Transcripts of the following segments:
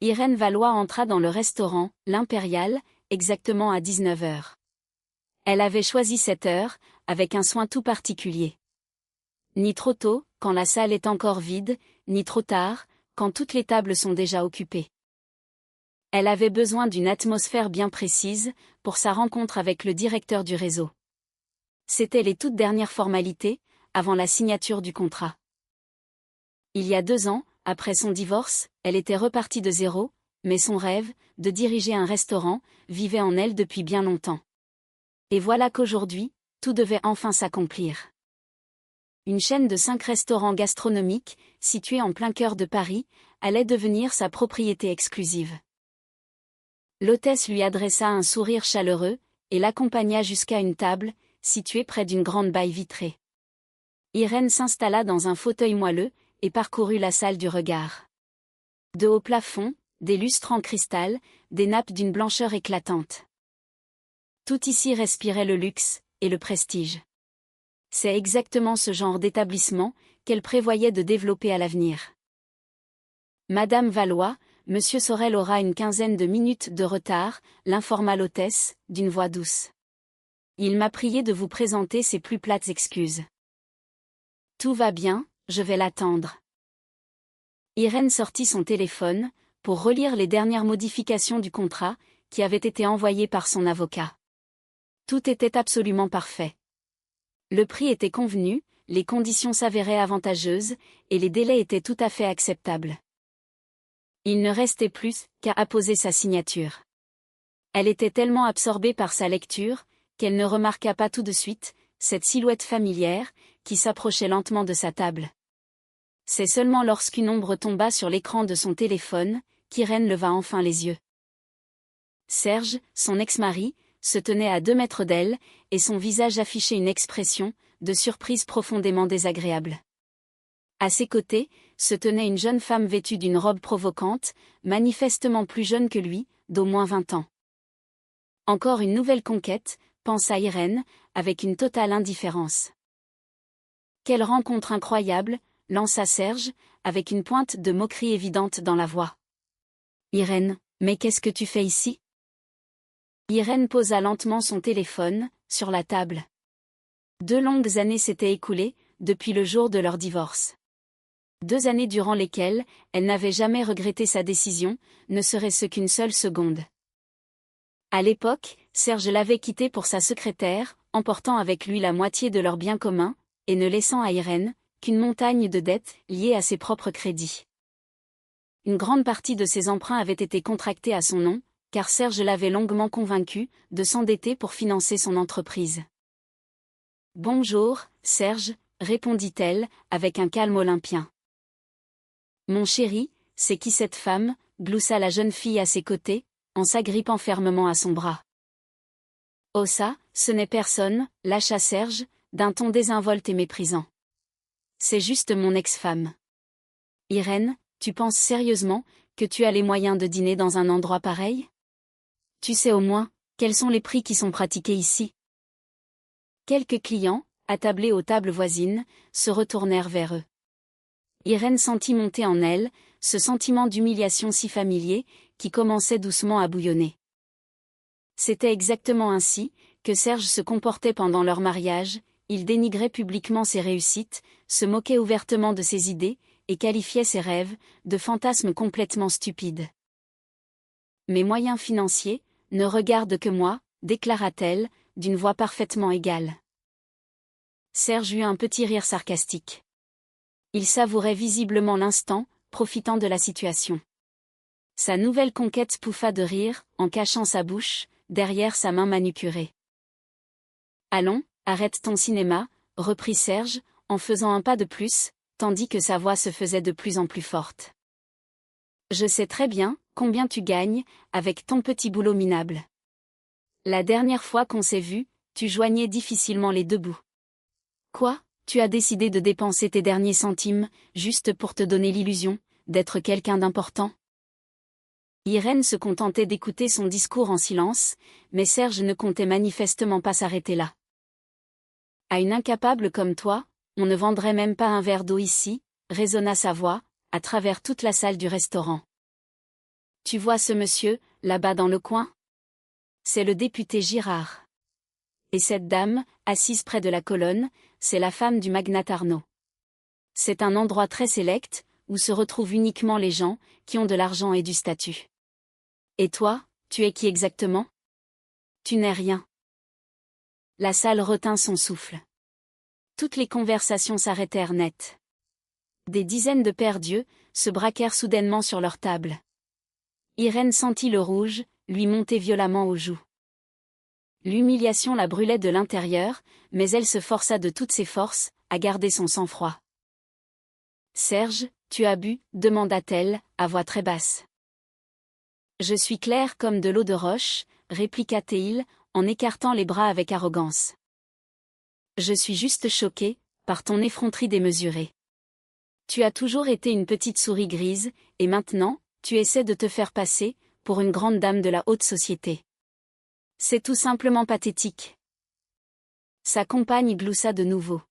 Irène Valois entra dans le restaurant, l'Impérial, exactement à 19h. Elle avait choisi cette heure, avec un soin tout particulier. Ni trop tôt, quand la salle est encore vide, ni trop tard, quand toutes les tables sont déjà occupées. Elle avait besoin d'une atmosphère bien précise, pour sa rencontre avec le directeur du réseau. C'étaient les toutes dernières formalités, avant la signature du contrat. Il y a 2 ans, après son divorce, elle était repartie de zéro, mais son rêve, de diriger un restaurant, vivait en elle depuis bien longtemps. Et voilà qu'aujourd'hui, tout devait enfin s'accomplir. Une chaîne de 5 restaurants gastronomiques, située en plein cœur de Paris, allait devenir sa propriété exclusive. L'hôtesse lui adressa un sourire chaleureux, et l'accompagna jusqu'à une table, située près d'une grande baille vitrée. Irène s'installa dans un fauteuil moelleux, et parcourut la salle du regard. De hauts plafonds, des lustres en cristal, des nappes d'une blancheur éclatante. Tout ici respirait le luxe, et le prestige. C'est exactement ce genre d'établissement qu'elle prévoyait de développer à l'avenir. Madame Valois, Monsieur Sorel aura une quinzaine de minutes de retard, l'informa l'hôtesse, d'une voix douce. Il m'a prié de vous présenter ses plus plates excuses. Tout va bien, je vais l'attendre. Irène sortit son téléphone, pour relire les dernières modifications du contrat, qui avaient été envoyées par son avocat. Tout était absolument parfait. Le prix était convenu, les conditions s'avéraient avantageuses, et les délais étaient tout à fait acceptables. Il ne restait plus qu'à apposer sa signature. Elle était tellement absorbée par sa lecture, qu'elle ne remarqua pas tout de suite, cette silhouette familière, qui s'approchait lentement de sa table. C'est seulement lorsqu'une ombre tomba sur l'écran de son téléphone, qu'Irène leva enfin les yeux. Serge, son ex-mari, se tenait à 2 mètres d'elle, et son visage affichait une expression de surprise profondément désagréable. À ses côtés, se tenait une jeune femme vêtue d'une robe provocante, manifestement plus jeune que lui, d'au moins 20 ans. Encore une nouvelle conquête, pensa Irène, avec une totale indifférence. Quelle rencontre incroyable, lança Serge, avec une pointe de moquerie évidente dans la voix. Irène, mais qu'est-ce que tu fais ici? Irène posa lentement son téléphone, sur la table. 2 longues années s'étaient écoulées, depuis le jour de leur divorce. 2 années durant lesquelles, elle n'avait jamais regretté sa décision, ne serait-ce qu'une seule seconde. À l'époque, Serge l'avait quitté pour sa secrétaire, emportant avec lui la moitié de leurs biens communs, et ne laissant à Irène qu'une montagne de dettes liées à ses propres crédits. Une grande partie de ses emprunts avaient été contractés à son nom, car Serge l'avait longuement convaincu de s'endetter pour financer son entreprise. « Bonjour, Serge », répondit-elle, avec un calme olympien. « Mon chéri, c'est qui cette femme ?» gloussa la jeune fille à ses côtés, en s'agrippant fermement à son bras. « Oh ça, ce n'est personne », lâcha Serge, d'un ton désinvolte et méprisant. « C'est juste mon ex-femme. » « Irène, tu penses sérieusement que tu as les moyens de dîner dans un endroit pareil? Tu sais au moins, quels sont les prix qui sont pratiqués ici? » Quelques clients, attablés aux tables voisines, se retournèrent vers eux. Irène sentit monter en elle, ce sentiment d'humiliation si familier, qui commençait doucement à bouillonner. C'était exactement ainsi que Serge se comportait pendant leur mariage, il dénigrait publiquement ses réussites, se moquait ouvertement de ses idées, et qualifiait ses rêves de fantasmes complètement stupides. « Mes moyens financiers ne regardent que moi, » déclara-t-elle, d'une voix parfaitement égale. Serge eut un petit rire sarcastique. Il savourait visiblement l'instant, profitant de la situation. Sa nouvelle conquête pouffa de rire, en cachant sa bouche, derrière sa main manucurée. « Allons, arrête ton cinéma, » reprit Serge, en faisant un pas de plus, tandis que sa voix se faisait de plus en plus forte. « Je sais très bien combien tu gagnes, avec ton petit boulot minable. La dernière fois qu'on s'est vu, tu joignais difficilement les 2 bouts. Quoi, tu as décidé de dépenser tes derniers centimes, juste pour te donner l'illusion d'être quelqu'un d'important? » Irène se contentait d'écouter son discours en silence, mais Serge ne comptait manifestement pas s'arrêter là. « À une incapable comme toi, on ne vendrait même pas un verre d'eau ici, » résonna sa voix, à travers toute la salle du restaurant. Tu vois ce monsieur, là-bas dans le coin? C'est le député Girard. Et cette dame, assise près de la colonne, c'est la femme du magnate Arnaud. C'est un endroit très sélect, où se retrouvent uniquement les gens qui ont de l'argent et du statut. Et toi, tu es qui exactement? Tu n'es rien. La salle retint son souffle. Toutes les conversations s'arrêtèrent net. Des dizaines de pères Dieu se braquèrent soudainement sur leur table. Irène sentit le rouge lui monter violemment aux joues. L'humiliation la brûlait de l'intérieur, mais elle se força de toutes ses forces à garder son sang-froid. « Serge, tu as bu ?» demanda-t-elle, à voix très basse. « Je suis claire comme de l'eau de roche », répliqua Théil, en écartant les bras avec arrogance. « Je suis juste choquée par ton effronterie démesurée. Tu as toujours été une petite souris grise, et maintenant, tu essaies de te faire passer pour une grande dame de la haute société. C'est tout simplement pathétique. » Sa compagne gloussa de nouveau.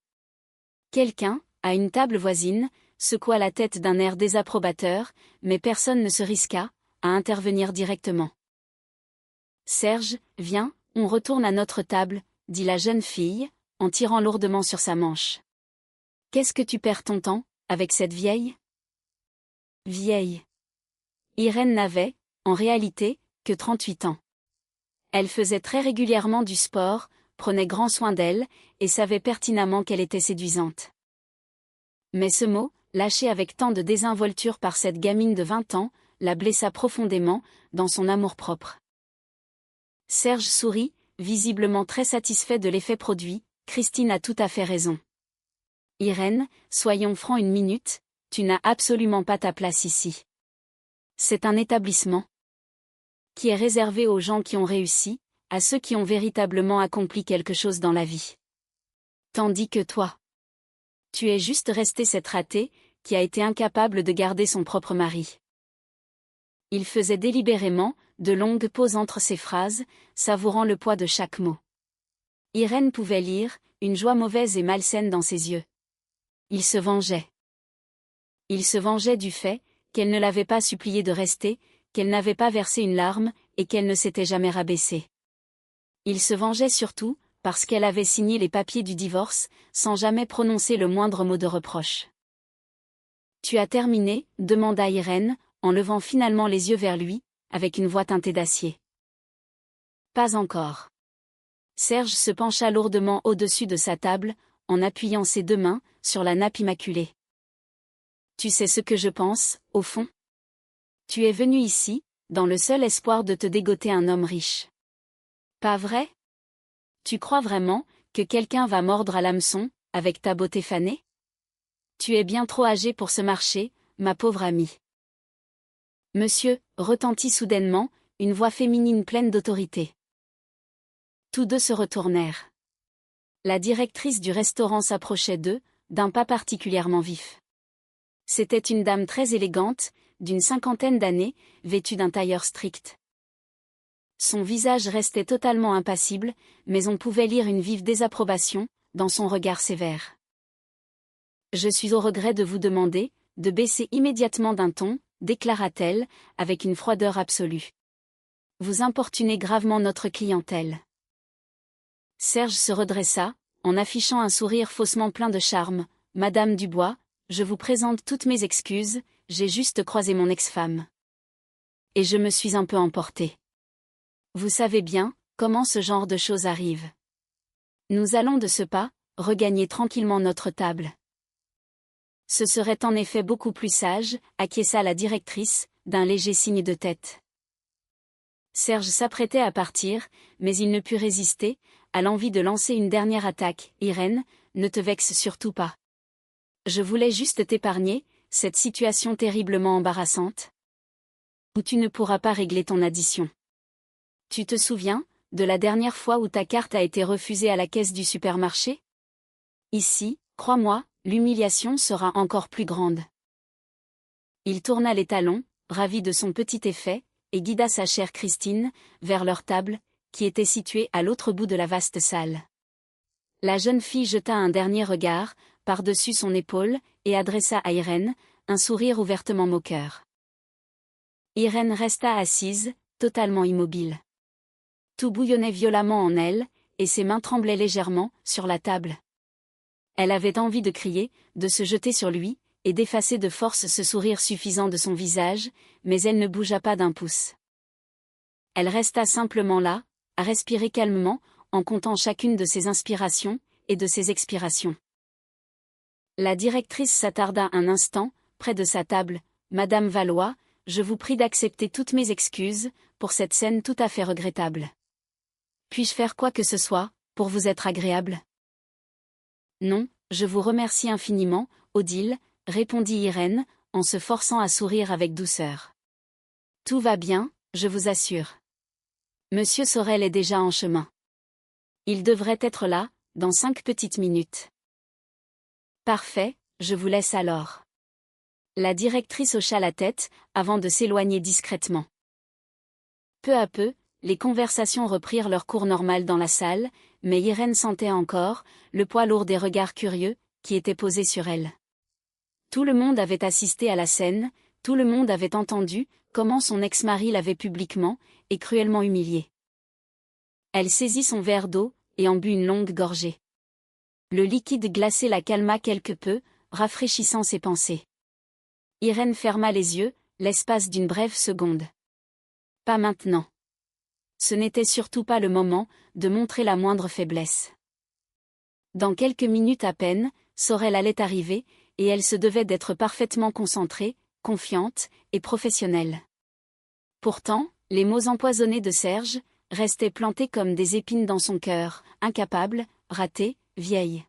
Quelqu'un, à une table voisine, secoua la tête d'un air désapprobateur, mais personne ne se risqua à intervenir directement. « Serge, viens, on retourne à notre table, » dit la jeune fille, en tirant lourdement sur sa manche. « Qu'est-ce que tu perds ton temps, avec cette vieille ? » Vieille. Irène n'avait, en réalité, que 38 ans. Elle faisait très régulièrement du sport, prenait grand soin d'elle, et savait pertinemment qu'elle était séduisante. Mais ce mot, lâché avec tant de désinvolture par cette gamine de 20 ans, la blessa profondément, dans son amour-propre. Serge sourit, visiblement très satisfait de l'effet produit. « Christine a tout à fait raison. Irène, soyons francs une minute, tu n'as absolument pas ta place ici. C'est un établissement qui est réservé aux gens qui ont réussi, à ceux qui ont véritablement accompli quelque chose dans la vie. Tandis que toi, tu es juste resté cette ratée, qui a été incapable de garder son propre mari. » Il faisait délibérément de longues pauses entre ses phrases, savourant le poids de chaque mot. Irène pouvait lire une joie mauvaise et malsaine dans ses yeux. Il se vengeait. Il se vengeait du fait qu'elle ne l'avait pas supplié de rester, qu'elle n'avait pas versé une larme, et qu'elle ne s'était jamais rabaissée. Il se vengeait surtout, parce qu'elle avait signé les papiers du divorce, sans jamais prononcer le moindre mot de reproche. « Tu as terminé ?» demanda Irène, en levant finalement les yeux vers lui, avec une voix teintée d'acier. « Pas encore. » Serge se pencha lourdement au-dessus de sa table, en appuyant ses deux mains sur la nappe immaculée. « Tu sais ce que je pense, au fond ? Tu es venu ici, dans le seul espoir de te dégoter un homme riche. Pas vrai ? Tu crois vraiment que quelqu'un va mordre à l'hameçon, avec ta beauté fanée ? Tu es bien trop âgé pour ce marché, ma pauvre amie. » « Monsieur » retentit soudainement, une voix féminine pleine d'autorité. Tous deux se retournèrent. La directrice du restaurant s'approchait d'eux, d'un pas particulièrement vif. C'était une dame très élégante, d'une 50aine d'années, vêtue d'un tailleur strict. Son visage restait totalement impassible, mais on pouvait lire une vive désapprobation dans son regard sévère. « Je suis au regret de vous demander de baisser immédiatement d'un ton, » déclara-t-elle, avec une froideur absolue. « Vous importunez gravement notre clientèle. » Serge se redressa, en affichant un sourire faussement plein de charme. « Madame Dubois, je vous présente toutes mes excuses, j'ai juste croisé mon ex-femme. Et je me suis un peu emportée. Vous savez bien comment ce genre de choses arrive. Nous allons de ce pas regagner tranquillement notre table. » « Ce serait en effet beaucoup plus sage, » acquiesça la directrice, d'un léger signe de tête. Serge s'apprêtait à partir, mais il ne put résister à l'envie de lancer une dernière attaque. « Irène, ne te vexe surtout pas. Je voulais juste t'épargner cette situation terriblement embarrassante, où tu ne pourras pas régler ton addition. Tu te souviens de la dernière fois où ta carte a été refusée à la caisse du supermarché ? Ici, crois-moi, l'humiliation sera encore plus grande. » Il tourna les talons, ravi de son petit effet, et guida sa chère Christine vers leur table, qui était située à l'autre bout de la vaste salle. La jeune fille jeta un dernier regard par-dessus son épaule et adressa à Irène un sourire ouvertement moqueur. Irène resta assise, totalement immobile. Tout bouillonnait violemment en elle, et ses mains tremblaient légèrement, sur la table. Elle avait envie de crier, de se jeter sur lui, et d'effacer de force ce sourire suffisant de son visage, mais elle ne bougea pas d'un pouce. Elle resta simplement là, à respirer calmement, en comptant chacune de ses inspirations, et de ses expirations. La directrice s'attarda un instant, près de sa table. « Madame Valois, je vous prie d'accepter toutes mes excuses, pour cette scène tout à fait regrettable. Puis-je faire quoi que ce soit, pour vous être agréable ? » « Non, je vous remercie infiniment, Odile, » répondit Irène, en se forçant à sourire avec douceur. « Tout va bien, je vous assure. Monsieur Sorel est déjà en chemin. Il devrait être là, dans 5 petites minutes. » « Parfait, je vous laisse alors. » La directrice hocha la tête, avant de s'éloigner discrètement. Peu à peu, les conversations reprirent leur cours normal dans la salle, mais Irène sentait encore le poids lourd des regards curieux qui étaient posés sur elle. Tout le monde avait assisté à la scène, tout le monde avait entendu comment son ex-mari l'avait publiquement et cruellement humiliée. Elle saisit son verre d'eau et en but une longue gorgée. Le liquide glacé la calma quelque peu, rafraîchissant ses pensées. Irène ferma les yeux, l'espace d'une brève seconde. Pas maintenant. Ce n'était surtout pas le moment de montrer la moindre faiblesse. Dans quelques minutes à peine, Sorel allait arriver, et elle se devait d'être parfaitement concentrée, confiante et professionnelle. Pourtant, les mots empoisonnés de Serge restaient plantés comme des épines dans son cœur, incapable, ratée, vieille.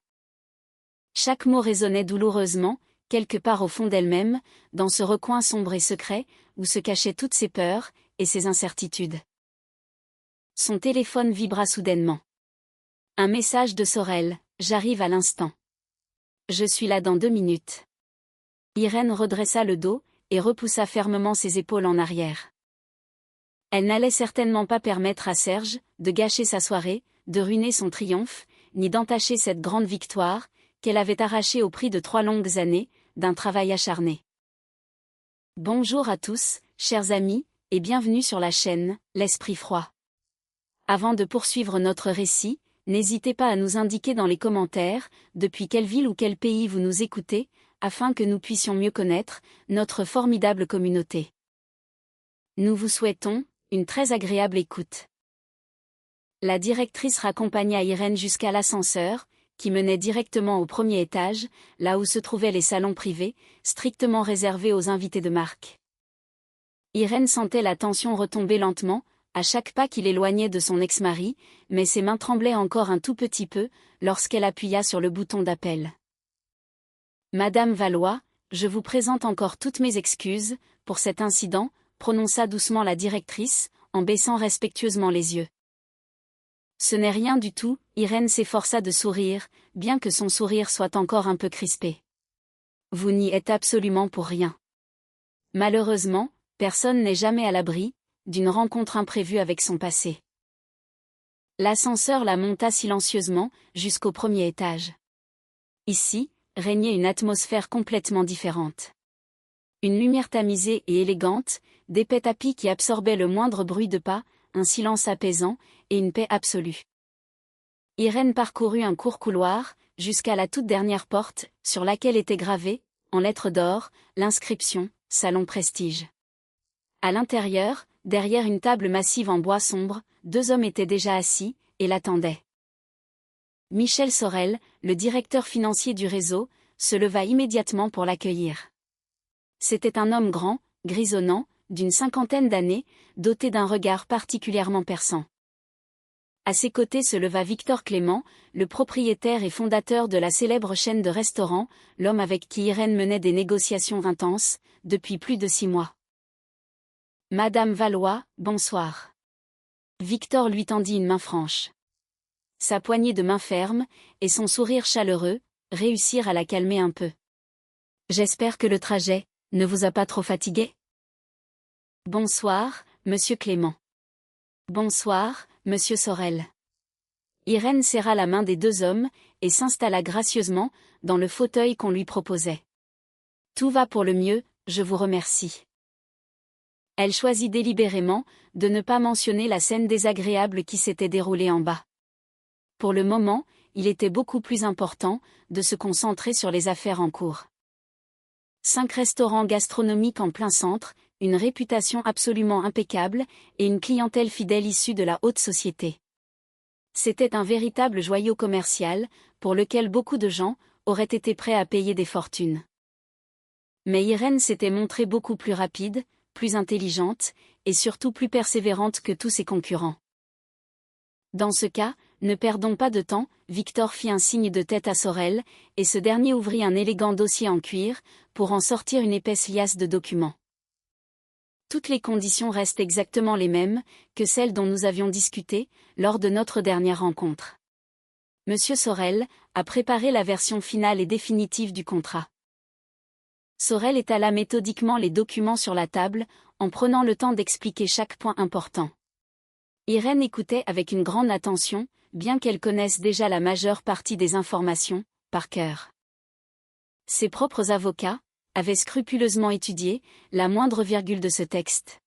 Chaque mot résonnait douloureusement, quelque part au fond d'elle-même, dans ce recoin sombre et secret, où se cachaient toutes ses peurs et ses incertitudes. Son téléphone vibra soudainement. Un message de Sorel, « J'arrive à l'instant. Je suis là dans 2 minutes. » Irène redressa le dos, et repoussa fermement ses épaules en arrière. Elle n'allait certainement pas permettre à Serge de gâcher sa soirée, de ruiner son triomphe, ni d'entacher cette grande victoire, qu'elle avait arrachée au prix de 3 longues années, d'un travail acharné. Bonjour à tous, chers amis, et bienvenue sur la chaîne, L'Esprit Froid. Avant de poursuivre notre récit, n'hésitez pas à nous indiquer dans les commentaires, depuis quelle ville ou quel pays vous nous écoutez, afin que nous puissions mieux connaître notre formidable communauté. Nous vous souhaitons une très agréable écoute. La directrice raccompagna Irène jusqu'à l'ascenseur, qui menait directement au 1er étage, là où se trouvaient les salons privés, strictement réservés aux invités de marque. Irène sentait la tension retomber lentement, à chaque pas qu'il éloignait de son ex-mari, mais ses mains tremblaient encore un tout petit peu, lorsqu'elle appuya sur le bouton d'appel. « Madame Valois, je vous présente encore toutes mes excuses, pour cet incident, » prononça doucement la directrice, en baissant respectueusement les yeux. « Ce n'est rien du tout », Irène s'efforça de sourire, bien que son sourire soit encore un peu crispé. « Vous n'y êtes absolument pour rien. Malheureusement, personne n'est jamais à l'abri d'une rencontre imprévue avec son passé. » L'ascenseur la monta silencieusement, jusqu'au 1er étage. Ici, régnait une atmosphère complètement différente. Une lumière tamisée et élégante, d'épais tapis qui absorbaient le moindre bruit de pas, un silence apaisant, et une paix absolue. Irène parcourut un court couloir, jusqu'à la toute dernière porte, sur laquelle était gravée, en lettres d'or, l'inscription « Salon Prestige ». À l'intérieur, derrière une table massive en bois sombre, 2 hommes étaient déjà assis, et l'attendaient. Michel Sorel, le directeur financier du réseau, se leva immédiatement pour l'accueillir. C'était un homme grand, grisonnant, d'une 50aine d'années, doté d'un regard particulièrement perçant. À ses côtés se leva Victor Clément, le propriétaire et fondateur de la célèbre chaîne de restaurants, l'homme avec qui Irène menait des négociations intenses, depuis plus de 6 mois. « Madame Valois, bonsoir. » Victor lui tendit une main franche. Sa poignée de main ferme, et son sourire chaleureux, réussirent à la calmer un peu. « J'espère que le trajet ne vous a pas trop fatigué ? » « Bonsoir, monsieur Clément. »« Bonsoir, monsieur Sorel. » Irène serra la main des 2 hommes, et s'installa gracieusement, dans le fauteuil qu'on lui proposait. « Tout va pour le mieux, je vous remercie. » Elle choisit délibérément de ne pas mentionner la scène désagréable qui s'était déroulée en bas. Pour le moment, il était beaucoup plus important de se concentrer sur les affaires en cours. 5 restaurants gastronomiques en plein centre, une réputation absolument impeccable et une clientèle fidèle issue de la haute société. C'était un véritable joyau commercial, pour lequel beaucoup de gens auraient été prêts à payer des fortunes. Mais Irène s'était montrée beaucoup plus rapide, plus intelligente, et surtout plus persévérante que tous ses concurrents. Dans ce cas, ne perdons pas de temps, Victor fit un signe de tête à Sorel, et ce dernier ouvrit un élégant dossier en cuir, pour en sortir une épaisse liasse de documents. Toutes les conditions restent exactement les mêmes que celles dont nous avions discuté lors de notre dernière rencontre. Monsieur Sorel a préparé la version finale et définitive du contrat. Sorel étala méthodiquement les documents sur la table, en prenant le temps d'expliquer chaque point important. Irène écoutait avec une grande attention, bien qu'elle connaisse déjà la majeure partie des informations, par cœur. Ses propres avocats avaient scrupuleusement étudié la moindre virgule de ce texte.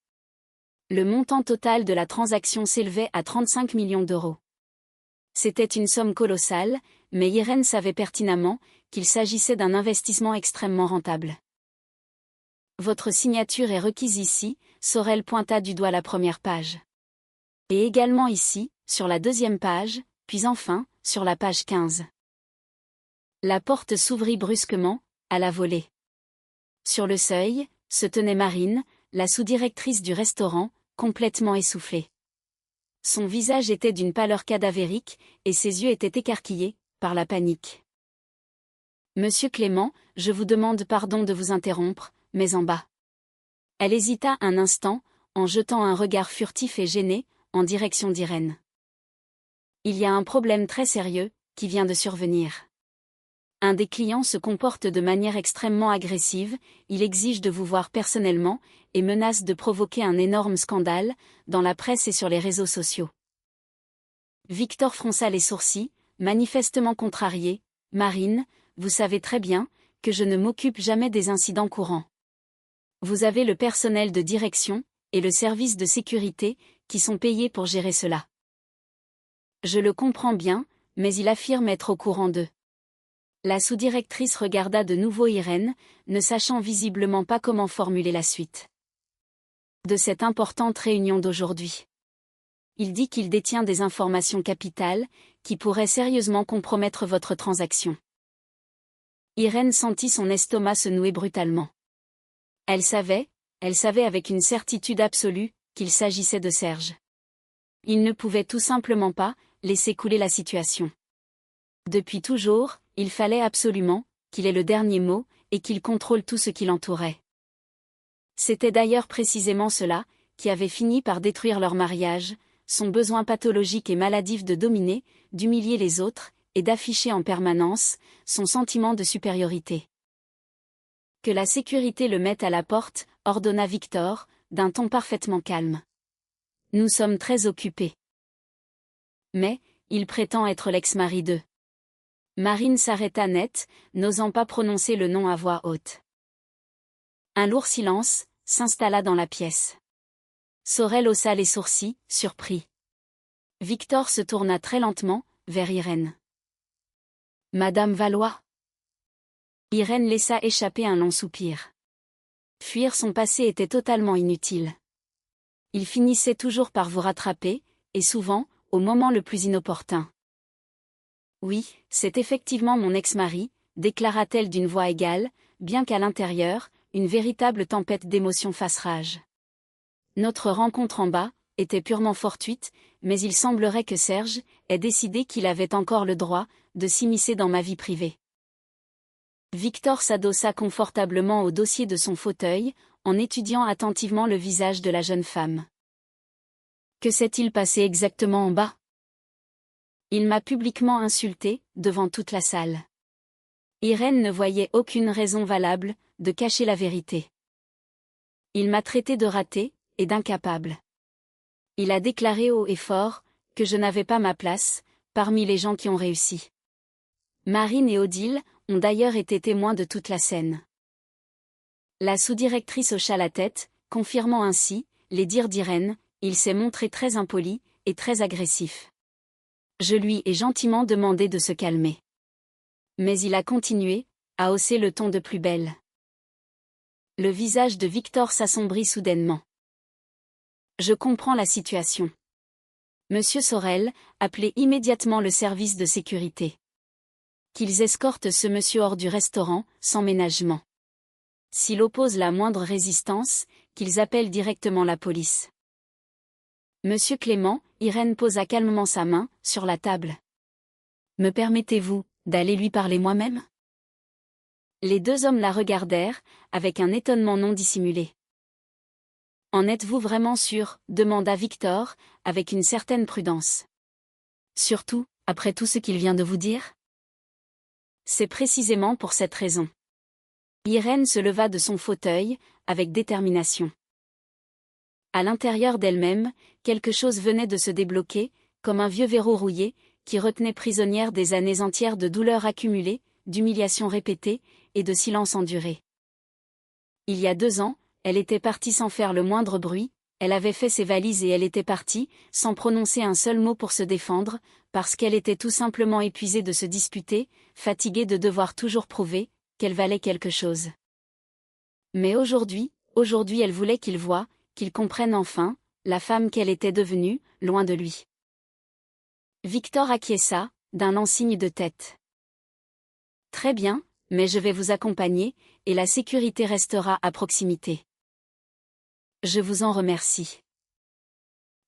Le montant total de la transaction s'élevait à 35 millions d'euros. C'était une somme colossale, mais Irène savait pertinemment qu'il s'agissait d'un investissement extrêmement rentable. Votre signature est requise ici, Sorel pointa du doigt la première page. Et également ici, sur la deuxième page, puis enfin, sur la page 15. La porte s'ouvrit brusquement, à la volée. Sur le seuil, se tenait Marine, la sous-directrice du restaurant, complètement essoufflée. Son visage était d'une pâleur cadavérique, et ses yeux étaient écarquillés, par la panique. Monsieur Clément, je vous demande pardon de vous interrompre, mais en bas. Elle hésita un instant, en jetant un regard furtif et gêné, en direction d'Irène. Il y a un problème très sérieux, qui vient de survenir. Un des clients se comporte de manière extrêmement agressive, il exige de vous voir personnellement, et menace de provoquer un énorme scandale, dans la presse et sur les réseaux sociaux. Victor fronça les sourcils, manifestement contrarié. Marine, vous savez très bien, que je ne m'occupe jamais des incidents courants. Vous avez le personnel de direction, et le service de sécurité, qui sont payés pour gérer cela. Je le comprends bien, mais il affirme être au courant d'eux. La sous-directrice regarda de nouveau Irène, ne sachant visiblement pas comment formuler la suite de cette importante réunion d'aujourd'hui. Il dit qu'il détient des informations capitales, qui pourraient sérieusement compromettre votre transaction. Irène sentit son estomac se nouer brutalement. Elle savait avec une certitude absolue, qu'il s'agissait de Serge. Il ne pouvait tout simplement pas laisser couler la situation. Depuis toujours, il fallait absolument qu'il ait le dernier mot, et qu'il contrôle tout ce qui l'entourait. C'était d'ailleurs précisément cela, qui avait fini par détruire leur mariage, son besoin pathologique et maladif de dominer, d'humilier les autres, et d'afficher en permanence son sentiment de supériorité. Que la sécurité le mette à la porte, ordonna Victor, d'un ton parfaitement calme. Nous sommes très occupés. Mais, il prétend être l'ex-mari d'eux. Marine s'arrêta net, n'osant pas prononcer le nom à voix haute. Un lourd silence s'installa dans la pièce. Sorel haussa les sourcils, surpris. Victor se tourna très lentement, vers Irène. Madame Valois. Irène laissa échapper un long soupir. Fuir son passé était totalement inutile. Il finissait toujours par vous rattraper, et souvent, au moment le plus inopportun. Oui, c'est effectivement mon ex-mari, déclara-t-elle d'une voix égale, bien qu'à l'intérieur, une véritable tempête d'émotions fasse rage. Notre rencontre en bas était purement fortuite, mais il semblerait que Serge ait décidé qu'il avait encore le droit de s'immiscer dans ma vie privée. Victor s'adossa confortablement au dossier de son fauteuil, en étudiant attentivement le visage de la jeune femme. Que s'est-il passé exactement en bas? Il m'a publiquement insulté, devant toute la salle. Irène ne voyait aucune raison valable de cacher la vérité. Il m'a traité de raté, et d'incapable. Il a déclaré haut et fort que je n'avais pas ma place parmi les gens qui ont réussi. Marine et Odile ont d'ailleurs été témoins de toute la scène. La sous-directrice hocha la tête, confirmant ainsi les dires d'Irène, il s'est montré très impoli et très agressif. Je lui ai gentiment demandé de se calmer. Mais il a continué, à hausser le ton de plus belle. Le visage de Victor s'assombrit soudainement. Je comprends la situation. Monsieur Sorel, appelez immédiatement le service de sécurité. Qu'ils escortent ce monsieur hors du restaurant, sans ménagement. S'il oppose la moindre résistance, qu'ils appellent directement la police. Monsieur Clément, Irène posa calmement sa main, sur la table. Me permettez-vous d'aller lui parler moi-même ? Les deux hommes la regardèrent, avec un étonnement non dissimulé. En êtes-vous vraiment sûr ? Demanda Victor, avec une certaine prudence. Surtout, après tout ce qu'il vient de vous dire ? C'est précisément pour cette raison. Irène se leva de son fauteuil, avec détermination. À l'intérieur d'elle-même, quelque chose venait de se débloquer, comme un vieux verrou rouillé, qui retenait prisonnière des années entières de douleurs accumulées, d'humiliations répétées, et de silence enduré. Il y a 2 ans, elle était partie sans faire le moindre bruit, elle avait fait ses valises et elle était partie, sans prononcer un seul mot pour se défendre, parce qu'elle était tout simplement épuisée de se disputer, fatiguée de devoir toujours prouver qu'elle valait quelque chose. Mais aujourd'hui elle voulait qu'il voie, qu'il comprenne enfin, la femme qu'elle était devenue, loin de lui. Victor acquiesça, d'un lent signe de tête. Très bien, mais je vais vous accompagner, et la sécurité restera à proximité. Je vous en remercie.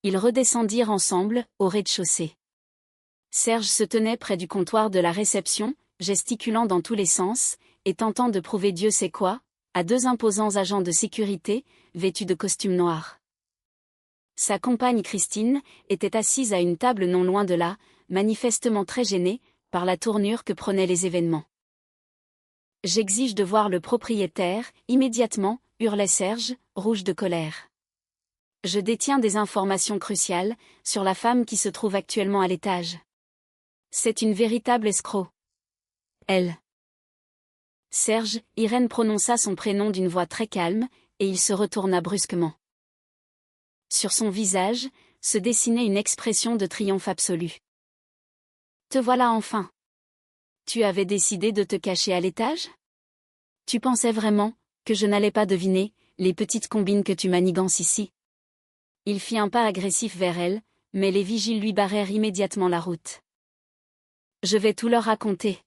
Ils redescendirent ensemble, au rez-de-chaussée. Serge se tenait près du comptoir de la réception, gesticulant dans tous les sens, et tentant de prouver Dieu sait quoi, à 2 imposants agents de sécurité, vêtus de costumes noirs. Sa compagne Christine était assise à une table non loin de là, manifestement très gênée, par la tournure que prenaient les événements. « J'exige de voir le propriétaire, immédiatement », hurlait Serge, rouge de colère. « Je détiens des informations cruciales, sur la femme qui se trouve actuellement à l'étage. C'est une véritable escroc. Elle. » Serge, Irène prononça son prénom d'une voix très calme, et il se retourna brusquement. Sur son visage, se dessinait une expression de triomphe absolu. « Te voilà enfin. Tu avais décidé de te cacher à l'étage ? Tu pensais vraiment que je n'allais pas deviner les petites combines que tu manigances ici ? » Il fit un pas agressif vers elle, mais les vigiles lui barrèrent immédiatement la route. « Je vais tout leur raconter.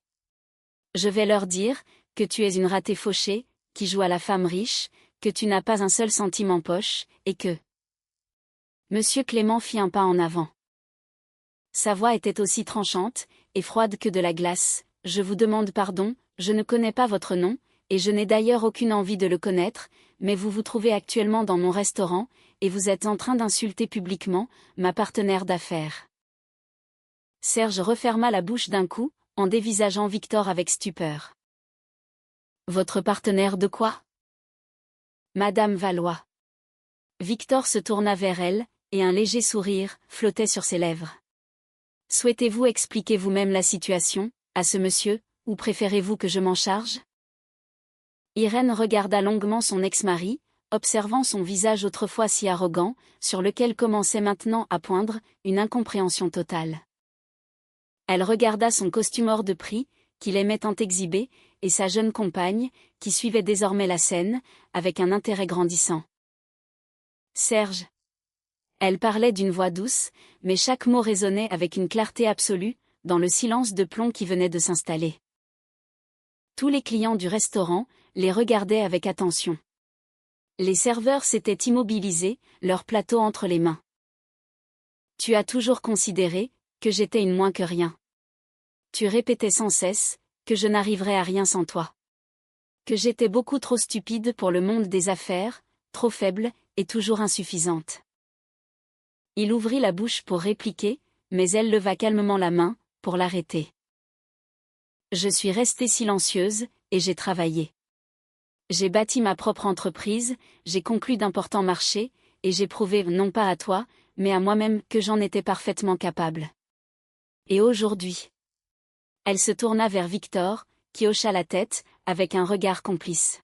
Je vais leur dire que tu es une ratée fauchée, qui joue à la femme riche, que tu n'as pas un seul centime en poche, et que... » Monsieur Clément fit un pas en avant. Sa voix était aussi tranchante et froide que de la glace. « Je vous demande pardon, je ne connais pas votre nom, et je n'ai d'ailleurs aucune envie de le connaître, mais vous vous trouvez actuellement dans mon restaurant, et vous êtes en train d'insulter publiquement ma partenaire d'affaires. » Serge referma la bouche d'un coup, en dévisageant Victor avec stupeur. « Votre partenaire de quoi ? » Madame Valois. Victor se tourna vers elle, et un léger sourire flottait sur ses lèvres. « Souhaitez-vous expliquer vous-même la situation, à ce monsieur, ou préférez-vous que je m'en charge ? » Irène regarda longuement son ex-mari, observant son visage autrefois si arrogant, sur lequel commençait maintenant à poindre une incompréhension totale. Elle regarda son costume hors de prix, qu'il aimait tant exhiber, et sa jeune compagne, qui suivait désormais la scène, avec un intérêt grandissant. « Serge. » Elle parlait d'une voix douce, mais chaque mot résonnait avec une clarté absolue, dans le silence de plomb qui venait de s'installer. Tous les clients du restaurant les regardaient avec attention. Les serveurs s'étaient immobilisés, leur plateau entre les mains. « Tu as toujours considéré que j'étais une moins que rien. Tu répétais sans cesse que je n'arriverais à rien sans toi. Que j'étais beaucoup trop stupide pour le monde des affaires, trop faible et toujours insuffisante. » Il ouvrit la bouche pour répliquer, mais elle leva calmement la main, pour l'arrêter. « Je suis restée silencieuse, et j'ai travaillé. J'ai bâti ma propre entreprise, j'ai conclu d'importants marchés, et j'ai prouvé non pas à toi, mais à moi-même que j'en étais parfaitement capable. Et aujourd'hui ?» Elle se tourna vers Victor, qui hocha la tête, avec un regard complice.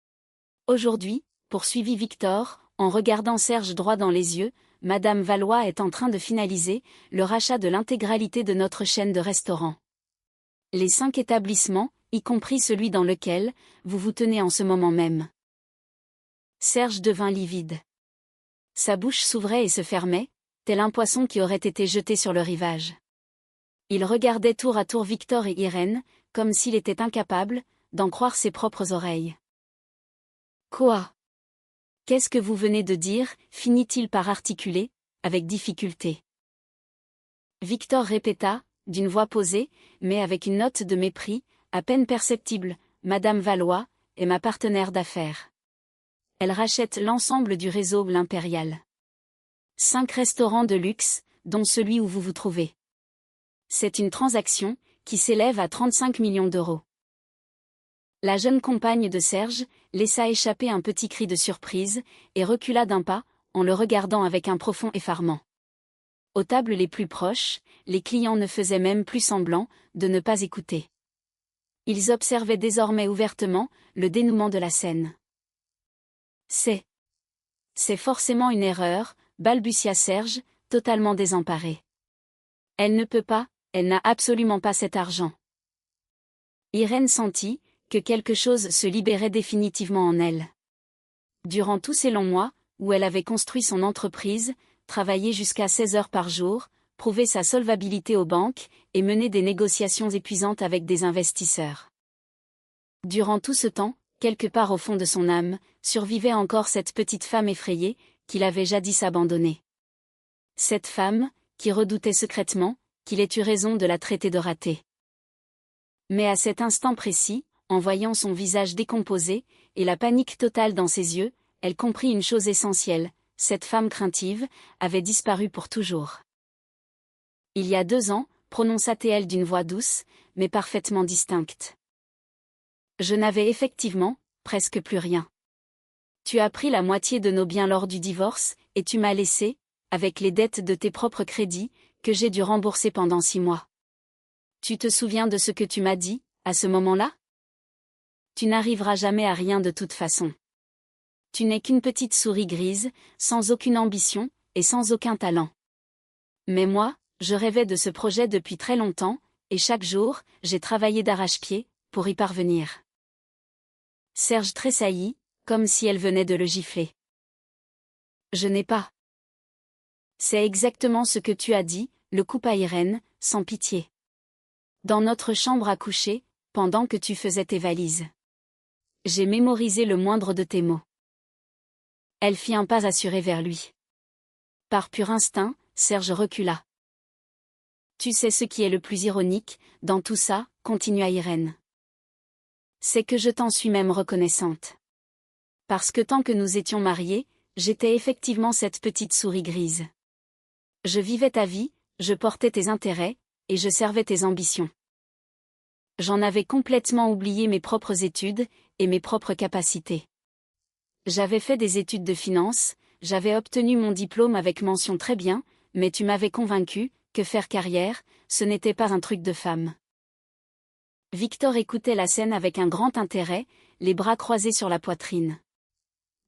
« Aujourd'hui, poursuivit Victor, en regardant Serge droit dans les yeux, Madame Valois est en train de finaliser le rachat de l'intégralité de notre chaîne de restaurants. Les 5 établissements, y compris celui dans lequel vous vous tenez en ce moment même. Serge devint livide. Sa bouche s'ouvrait et se fermait, tel un poisson qui aurait été jeté sur le rivage. Il regardait tour à tour Victor et Irène, comme s'il était incapable d'en croire ses propres oreilles. « Quoi ? Qu'est-ce que vous venez de dire ?» finit-il par articuler, avec difficulté. Victor répéta, d'une voix posée, mais avec une note de mépris, à peine perceptible, « Madame Valois est ma partenaire d'affaires. Elle rachète l'ensemble du réseau L'Impérial. 5 restaurants de luxe, dont celui où vous vous trouvez. C'est une transaction qui s'élève à 35 millions d'euros. » La jeune compagne de Serge laissa échapper un petit cri de surprise et recula d'un pas, en le regardant avec un profond effarement. Aux tables les plus proches, les clients ne faisaient même plus semblant de ne pas écouter. Ils observaient désormais ouvertement le dénouement de la scène. C'est forcément une erreur, balbutia Serge, totalement désemparé. Elle ne peut pas, elle n'a absolument pas cet argent. Irène sentit que quelque chose se libérait définitivement en elle. Durant tous ces longs mois, où elle avait construit son entreprise, travaillé jusqu'à 16 heures par jour, prouvé sa solvabilité aux banques et mené des négociations épuisantes avec des investisseurs. Durant tout ce temps, quelque part au fond de son âme, survivait encore cette petite femme effrayée, qu'il avait jadis abandonnée. Cette femme, qui redoutait secrètement qu'il ait eu raison de la traiter de ratée. Mais à cet instant précis, en voyant son visage décomposé, et la panique totale dans ses yeux, elle comprit une chose essentielle, cette femme craintive avait disparu pour toujours. Il y a 2 ans, prononça-t-elle d'une voix douce, mais parfaitement distincte. Je n'avais effectivement, presque plus rien. Tu as pris la moitié de nos biens lors du divorce, et tu m'as laissé, avec les dettes de tes propres crédits, que j'ai dû rembourser pendant 6 mois. Tu te souviens de ce que tu m'as dit, à ce moment-là ? Tu n'arriveras jamais à rien de toute façon. Tu n'es qu'une petite souris grise, sans aucune ambition, et sans aucun talent. Mais moi, je rêvais de ce projet depuis très longtemps, et chaque jour, j'ai travaillé d'arrache-pied, pour y parvenir. Serge tressaillit, comme si elle venait de le gifler. Je n'ai pas. C'est exactement ce que tu as dit, le coupa Irène, sans pitié. Dans notre chambre à coucher, pendant que tu faisais tes valises. J'ai mémorisé le moindre de tes mots. Elle fit un pas assuré vers lui. Par pur instinct, Serge recula. Tu sais ce qui est le plus ironique, dans tout ça, continua Irène. C'est que je t'en suis même reconnaissante. Parce que tant que nous étions mariés, j'étais effectivement cette petite souris grise. Je vivais ta vie, je portais tes intérêts, et je servais tes ambitions. J'en avais complètement oublié mes propres études, et mes propres capacités. J'avais fait des études de finance, j'avais obtenu mon diplôme avec mention très bien, mais tu m'avais convaincu que faire carrière, ce n'était pas un truc de femme. Victor écoutait la scène avec un grand intérêt, les bras croisés sur la poitrine.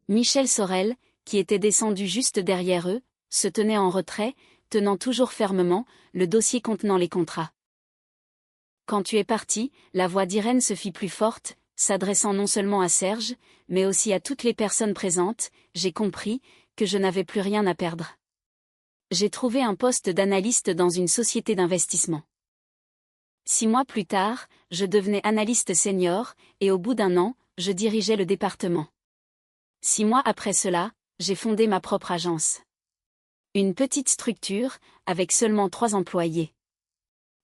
Michel Sorel, qui était descendu juste derrière eux, se tenait en retrait, tenant toujours fermement le dossier contenant les contrats. Quand tu es parti, la voix d'Irène se fit plus forte, s'adressant non seulement à Serge, mais aussi à toutes les personnes présentes, j'ai compris que je n'avais plus rien à perdre. J'ai trouvé un poste d'analyste dans une société d'investissement. 6 mois plus tard, je devenais analyste senior, et au bout d'1 an, je dirigeais le département. 6 mois après cela, j'ai fondé ma propre agence. Une petite structure, avec seulement 3 employés.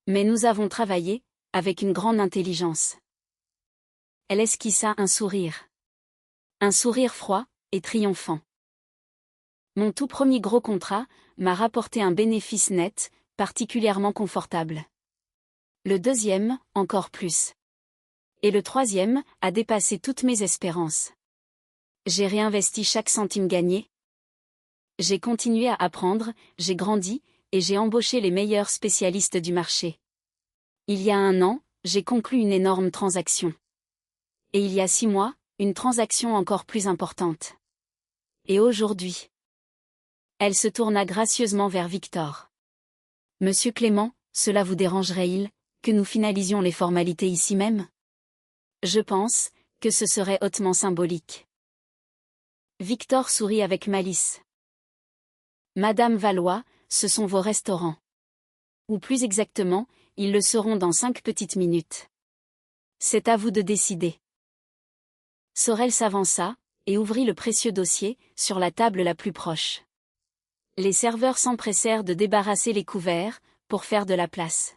Mais nous avons travaillé, avec une grande intelligence. Elle esquissa un sourire. Un sourire froid, et triomphant. Mon tout premier gros contrat m'a rapporté un bénéfice net, particulièrement confortable. Le deuxième, encore plus. Et le troisième, a dépassé toutes mes espérances. J'ai réinvesti chaque centime gagné. J'ai continué à apprendre, j'ai grandi, et j'ai embauché les meilleurs spécialistes du marché. Il y a 1 an, j'ai conclu une énorme transaction. Et il y a 6 mois, une transaction encore plus importante. Et aujourd'hui? Elle se tourna gracieusement vers Victor. Monsieur Clément, cela vous dérangerait-il que nous finalisions les formalités ici même? Je pense que ce serait hautement symbolique. Victor sourit avec malice. Madame Valois, ce sont vos restaurants. Ou plus exactement, ils le seront dans 5 petites minutes. C'est à vous de décider. Sorel s'avança et ouvrit le précieux dossier sur la table la plus proche. Les serveurs s'empressèrent de débarrasser les couverts pour faire de la place.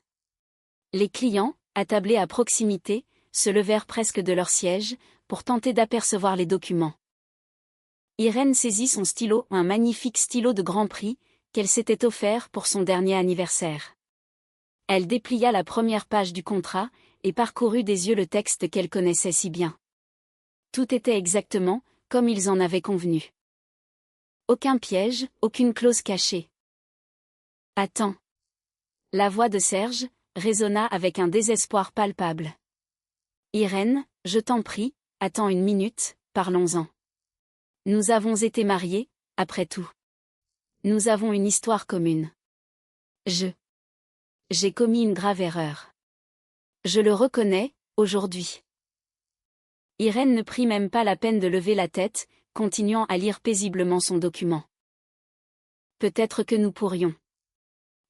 Les clients, attablés à proximité, se levèrent presque de leur siège pour tenter d'apercevoir les documents. Irène saisit son stylo, un magnifique stylo de grand prix, qu'elle s'était offert pour son dernier anniversaire. Elle déplia la première page du contrat et parcourut des yeux le texte qu'elle connaissait si bien. Tout était exactement comme ils en avaient convenu. Aucun piège, aucune clause cachée. Attends. La voix de Serge résonna avec un désespoir palpable. Irène, je t'en prie, attends une minute, parlons-en. Nous avons été mariés, après tout. Nous avons une histoire commune. J'ai commis une grave erreur. Je le reconnais, aujourd'hui. Irène ne prit même pas la peine de lever la tête, continuant à lire paisiblement son document. Peut-être que nous pourrions.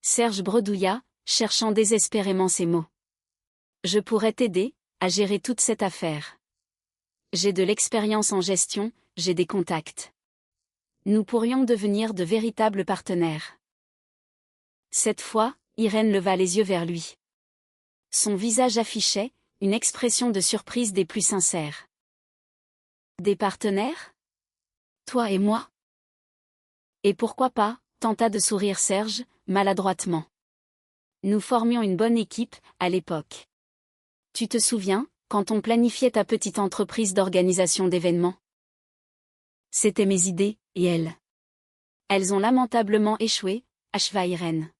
Serge bredouilla, cherchant désespérément ses mots. Je pourrais t'aider à gérer toute cette affaire. J'ai de l'expérience en gestion, j'ai des contacts. Nous pourrions devenir de véritables partenaires. Cette fois, Irène leva les yeux vers lui. Son visage affichait une expression de surprise des plus sincères. Des partenaires? Toi et moi? Et pourquoi pas, tenta de sourire Serge, maladroitement. Nous formions une bonne équipe, à l'époque. Tu te souviens, quand on planifiait ta petite entreprise d'organisation d'événements? C'étaient mes idées, et elles. Elles ont lamentablement échoué, acheva Irène.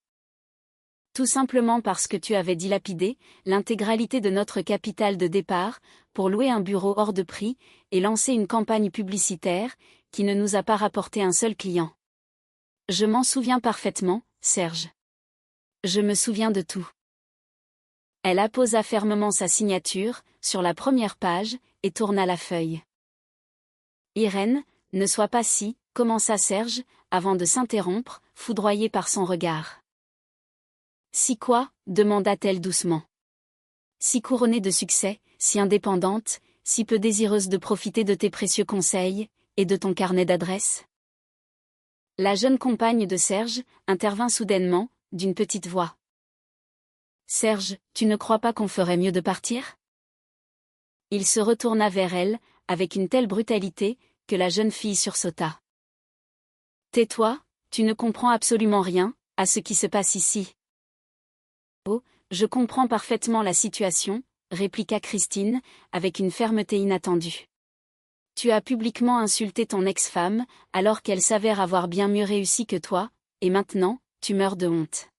Tout simplement parce que tu avais dilapidé l'intégralité de notre capital de départ pour louer un bureau hors de prix et lancer une campagne publicitaire qui ne nous a pas rapporté un seul client. Je m'en souviens parfaitement, Serge. Je me souviens de tout. Elle apposa fermement sa signature sur la première page et tourna la feuille. Irène, ne sois pas si, commença Serge, avant de s'interrompre, foudroyée par son regard. Si quoi? Demanda-t-elle doucement. Si couronnée de succès, si indépendante, si peu désireuse de profiter de tes précieux conseils, et de ton carnet d'adresses? La jeune compagne de Serge intervint soudainement, d'une petite voix. Serge, tu ne crois pas qu'on ferait mieux de partir? Il se retourna vers elle, avec une telle brutalité, que la jeune fille sursauta. Tais-toi, tu ne comprends absolument rien à ce qui se passe ici. Oh, je comprends parfaitement la situation, répliqua Christine, avec une fermeté inattendue. Tu as publiquement insulté ton ex-femme, alors qu'elle s'avère avoir bien mieux réussi que toi, et maintenant, tu meurs de honte.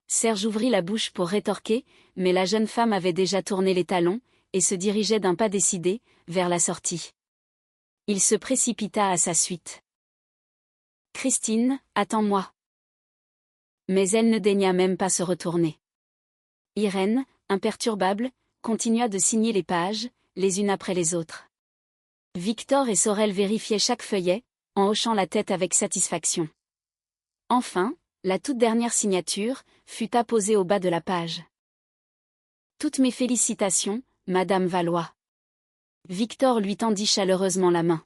Serge ouvrit la bouche pour rétorquer, mais la jeune femme avait déjà tourné les talons, et se dirigeait d'un pas décidé, vers la sortie. Il se précipita à sa suite. Christine, attends-moi. Mais elle ne daigna même pas se retourner. Irène, imperturbable, continua de signer les pages, les unes après les autres. Victor et Sorel vérifiaient chaque feuillet, en hochant la tête avec satisfaction. Enfin, la toute dernière signature fut apposée au bas de la page. Toutes mes félicitations, Madame Valois. Victor lui tendit chaleureusement la main.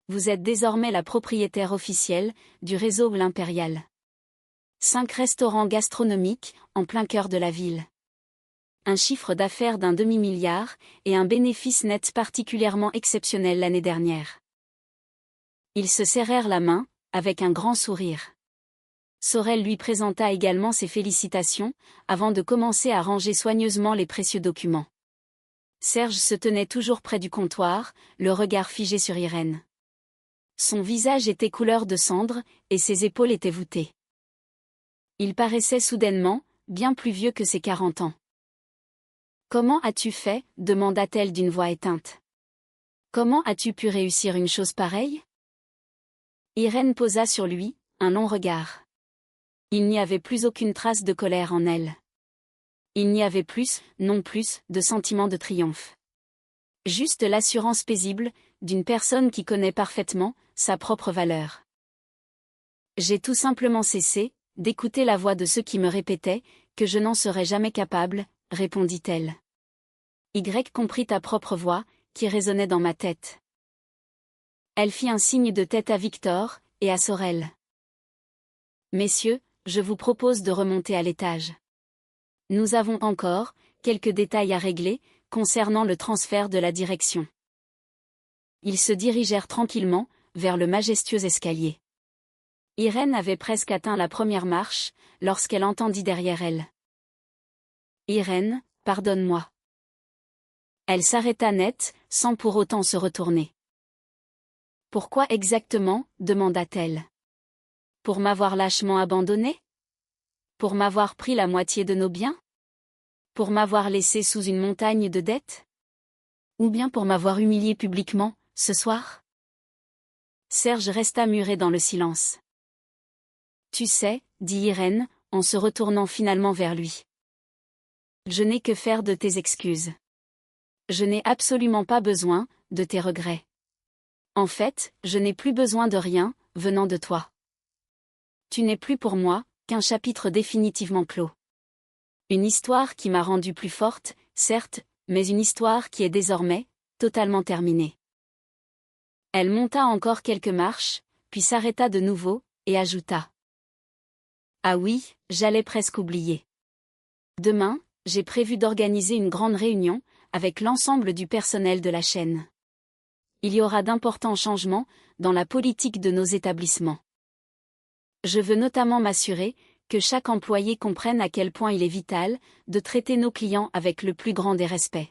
Vous êtes désormais la propriétaire officielle du réseau L'Impérial. 5 restaurants gastronomiques, en plein cœur de la ville. Un chiffre d'affaires d'un demi-milliard, et un bénéfice net particulièrement exceptionnel l'année dernière. Ils se serrèrent la main, avec un grand sourire. Sorel lui présenta également ses félicitations, avant de commencer à ranger soigneusement les précieux documents. Serge se tenait toujours près du comptoir, le regard figé sur Irène. Son visage était couleur de cendre, et ses épaules étaient voûtées. Il paraissait soudainement, bien plus vieux que ses 40 ans. « Comment as-tu fait » demanda-t-elle d'une voix éteinte. Comment as-tu pu réussir une chose pareille? Irène posa sur lui un long regard. Il n'y avait plus aucune trace de colère en elle. Il n'y avait plus, non plus, de sentiment de triomphe. Juste l'assurance paisible d'une personne qui connaît parfaitement sa propre valeur. J'ai tout simplement cessé d'écouter la voix de ceux qui me répétaient que je n'en serais jamais capable, répondit-elle. Y compris ta propre voix, qui résonnait dans ma tête. Elle fit un signe de tête à Victor et à Sorel. Messieurs, je vous propose de remonter à l'étage. Nous avons encore quelques détails à régler concernant le transfert de la direction. Ils se dirigèrent tranquillement vers le majestueux escalier. Irène avait presque atteint la première marche lorsqu'elle entendit derrière elle. Irène, pardonne-moi. Elle s'arrêta net, sans pour autant se retourner. Pourquoi exactement, demanda-t-elle. Pour m'avoir lâchement abandonnée? Pour m'avoir pris la moitié de nos biens? Pour m'avoir laissé sous une montagne de dettes? Ou bien pour m'avoir humilié publiquement, ce soir? Serge resta muré dans le silence. Tu sais, dit Irène, en se retournant finalement vers lui. Je n'ai que faire de tes excuses. Je n'ai absolument pas besoin de tes regrets. En fait, je n'ai plus besoin de rien, venant de toi. Tu n'es plus pour moi qu'un chapitre définitivement clos. Une histoire qui m'a rendue plus forte, certes, mais une histoire qui est désormais totalement terminée. Elle monta encore quelques marches, puis s'arrêta de nouveau, et ajouta. Ah oui, j'allais presque oublier. Demain, j'ai prévu d'organiser une grande réunion, avec l'ensemble du personnel de la chaîne. Il y aura d'importants changements dans la politique de nos établissements. Je veux notamment m'assurer que chaque employé comprenne à quel point il est vital de traiter nos clients avec le plus grand des respects.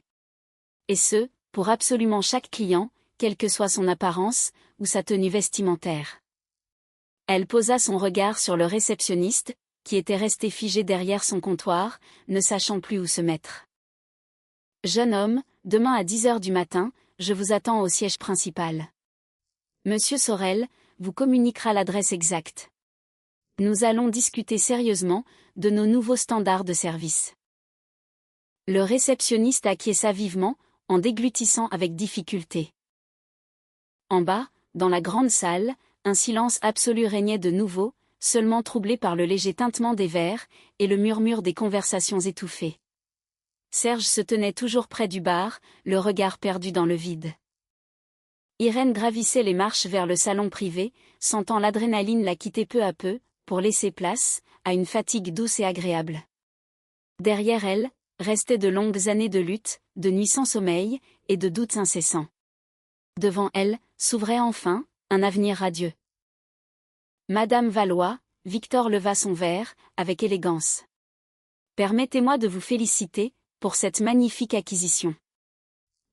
Et ce, pour absolument chaque client, quelle que soit son apparence ou sa tenue vestimentaire. Elle posa son regard sur le réceptionniste, qui était resté figé derrière son comptoir, ne sachant plus où se mettre. Jeune homme, demain à 10 heures du matin, je vous attends au siège principal. Monsieur Sorel vous communiquera l'adresse exacte. Nous allons discuter sérieusement de nos nouveaux standards de service. Le réceptionniste acquiesça vivement, en déglutissant avec difficulté. En bas, dans la grande salle, un silence absolu régnait de nouveau, seulement troublé par le léger tintement des verres et le murmure des conversations étouffées. Serge se tenait toujours près du bar, le regard perdu dans le vide. Irène gravissait les marches vers le salon privé, sentant l'adrénaline la quitter peu à peu, pour laisser place à une fatigue douce et agréable. Derrière elle, restaient de longues années de lutte, de nuits sans sommeil, et de doutes incessants. Devant elle, s'ouvrait enfin un avenir radieux. Madame Valois, Victor leva son verre, avec élégance. Permettez-moi de vous féliciter pour cette magnifique acquisition.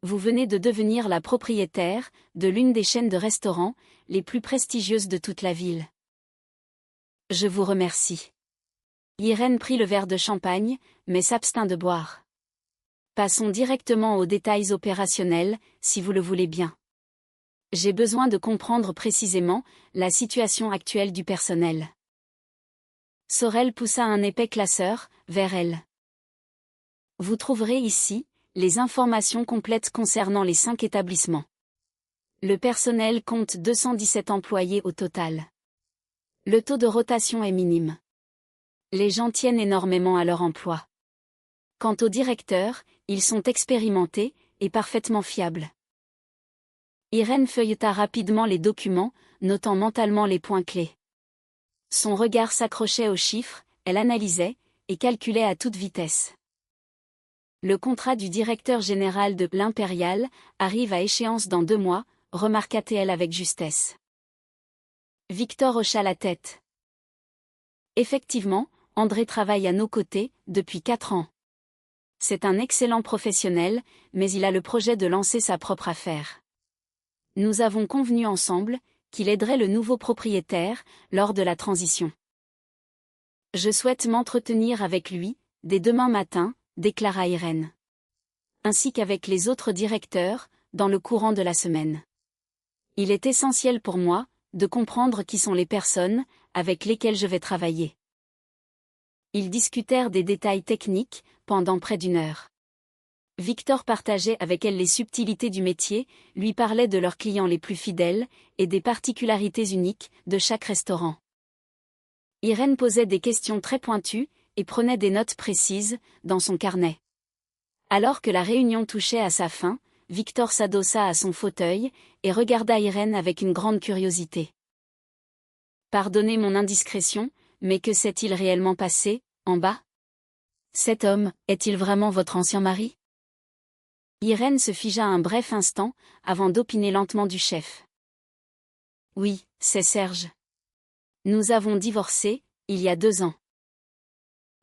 Vous venez de devenir la propriétaire de l'une des chaînes de restaurants les plus prestigieuses de toute la ville. Je vous remercie. Irène prit le verre de champagne, mais s'abstint de boire. Passons directement aux détails opérationnels, si vous le voulez bien. J'ai besoin de comprendre précisément la situation actuelle du personnel. Sorel poussa un épais classeur vers elle. Vous trouverez ici les informations complètes concernant les 5 établissements. Le personnel compte 217 employés au total. Le taux de rotation est minime. Les gens tiennent énormément à leur emploi. Quant aux directeurs, ils sont expérimentés et parfaitement fiables. Irène feuilleta rapidement les documents, notant mentalement les points clés. Son regard s'accrochait aux chiffres, elle analysait et calculait à toute vitesse. Le contrat du directeur général de l'Impérial arrive à échéance dans 2 mois, remarqua-t-elle avec justesse. Victor hocha la tête. Effectivement, André travaille à nos côtés depuis 4 ans. C'est un excellent professionnel, mais il a le projet de lancer sa propre affaire. Nous avons convenu ensemble qu'il aiderait le nouveau propriétaire lors de la transition. Je souhaite m'entretenir avec lui dès demain matin, déclara Irène. Ainsi qu'avec les autres directeurs dans le courant de la semaine. Il est essentiel pour moi de comprendre qui sont les personnes avec lesquelles je vais travailler. Ils discutèrent des détails techniques pendant près d'une heure. Victor partageait avec elle les subtilités du métier, lui parlait de leurs clients les plus fidèles et des particularités uniques de chaque restaurant. Irène posait des questions très pointues et prenait des notes précises dans son carnet. Alors que la réunion touchait à sa fin, Victor s'adossa à son fauteuil et regarda Irène avec une grande curiosité. « Pardonnez mon indiscrétion, mais que s'est-il réellement passé, en bas ? Cet homme, est-il vraiment votre ancien mari ?» Irène se figea un bref instant, avant d'opiner lentement du chef. « Oui, c'est Serge. Nous avons divorcé, il y a 2 ans. »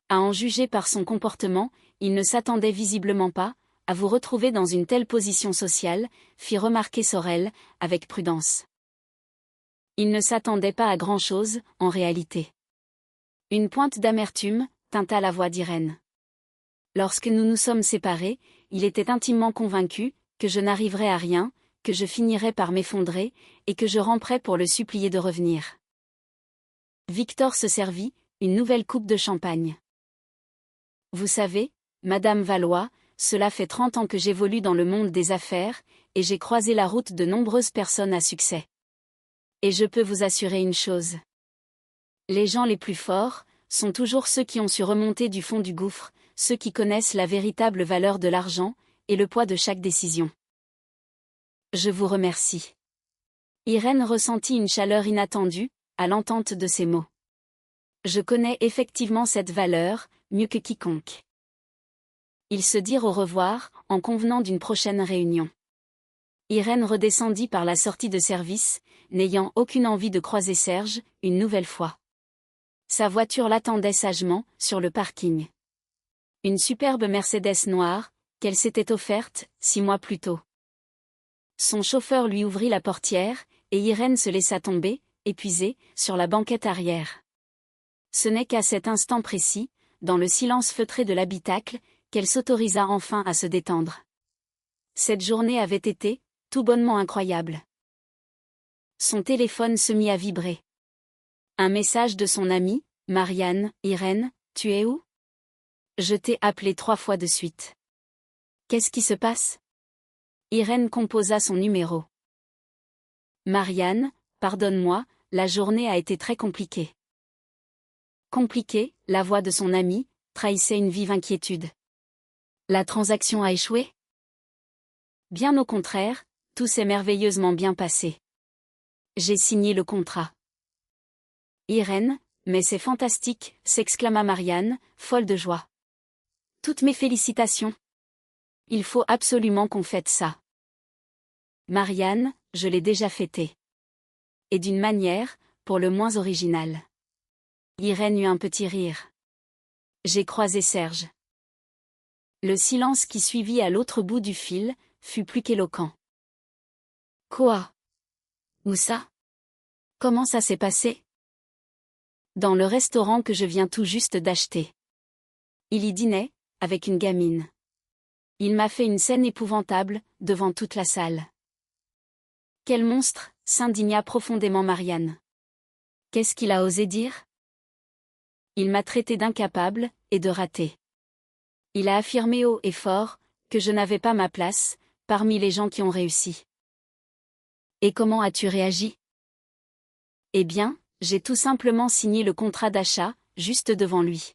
À en juger par son comportement, il ne s'attendait visiblement pas à vous retrouver dans une telle position sociale, fit remarquer Sorel, avec prudence. Il ne s'attendait pas à grand-chose, en réalité. Une pointe d'amertume tinta la voix d'Irène. Lorsque nous nous sommes séparés, il était intimement convaincu que je n'arriverais à rien, que je finirais par m'effondrer, et que je ramperais pour le supplier de revenir. Victor se servit une nouvelle coupe de champagne. Vous savez, Madame Valois, cela fait 30 ans que j'évolue dans le monde des affaires, et j'ai croisé la route de nombreuses personnes à succès. Et je peux vous assurer une chose. Les gens les plus forts sont toujours ceux qui ont su remonter du fond du gouffre, ceux qui connaissent la véritable valeur de l'argent et le poids de chaque décision. Je vous remercie. Irène ressentit une chaleur inattendue à l'entente de ces mots. Je connais effectivement cette valeur, mieux que quiconque. Ils se dirent au revoir, en convenant d'une prochaine réunion. Irène redescendit par la sortie de service, n'ayant aucune envie de croiser Serge, une nouvelle fois. Sa voiture l'attendait sagement, sur le parking. Une superbe Mercedes noire, qu'elle s'était offerte, 6 mois plus tôt. Son chauffeur lui ouvrit la portière, et Irène se laissa tomber, épuisée, sur la banquette arrière. Ce n'est qu'à cet instant précis, dans le silence feutré de l'habitacle, qu'elle s'autorisa enfin à se détendre. Cette journée avait été, tout bonnement incroyable. Son téléphone se mit à vibrer. Un message de son amie, Marianne. « Irène, tu es où ? Je t'ai appelé 3 fois de suite. Qu'est-ce qui se passe ? » Irène composa son numéro. Marianne, pardonne-moi, la journée a été très compliquée. Compliquée, la voix de son amie trahissait une vive inquiétude. La transaction a échoué ? Bien au contraire, tout s'est merveilleusement bien passé. J'ai signé le contrat. Irène, mais c'est fantastique, s'exclama Marianne, folle de joie. Toutes mes félicitations. Il faut absolument qu'on fête ça. Marianne, je l'ai déjà fêté. Et d'une manière, pour le moins originale. Irène eut un petit rire. J'ai croisé Serge. Le silence qui suivit à l'autre bout du fil fut plus qu'éloquent. Quoi ? Où ça ? Comment ça s'est passé ? Dans le restaurant que je viens tout juste d'acheter. Il y dînait, avec une gamine. Il m'a fait une scène épouvantable, devant toute la salle. Quel monstre, s'indigna profondément Marianne. Qu'est-ce qu'il a osé dire ? Il m'a traité d'incapable, et de raté. Il a affirmé haut et fort, que je n'avais pas ma place, parmi les gens qui ont réussi. Et comment as-tu réagi ? Eh bien, j'ai tout simplement signé le contrat d'achat, juste devant lui.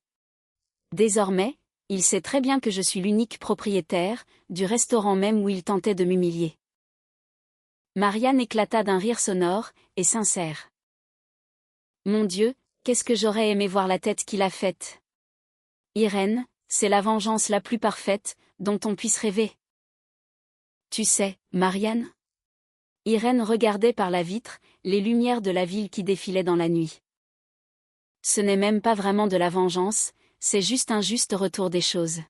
Désormais, il sait très bien que je suis l'unique propriétaire, du restaurant même où il tentait de m'humilier. Marianne éclata d'un rire sonore, et sincère. Mon Dieu, qu'est-ce que j'aurais aimé voir la tête qu'il a faite. Irène, c'est la vengeance la plus parfaite, dont on puisse rêver. Tu sais, Marianne ? Irène regardait par la vitre, les lumières de la ville qui défilaient dans la nuit. Ce n'est même pas vraiment de la vengeance, c'est juste un juste retour des choses.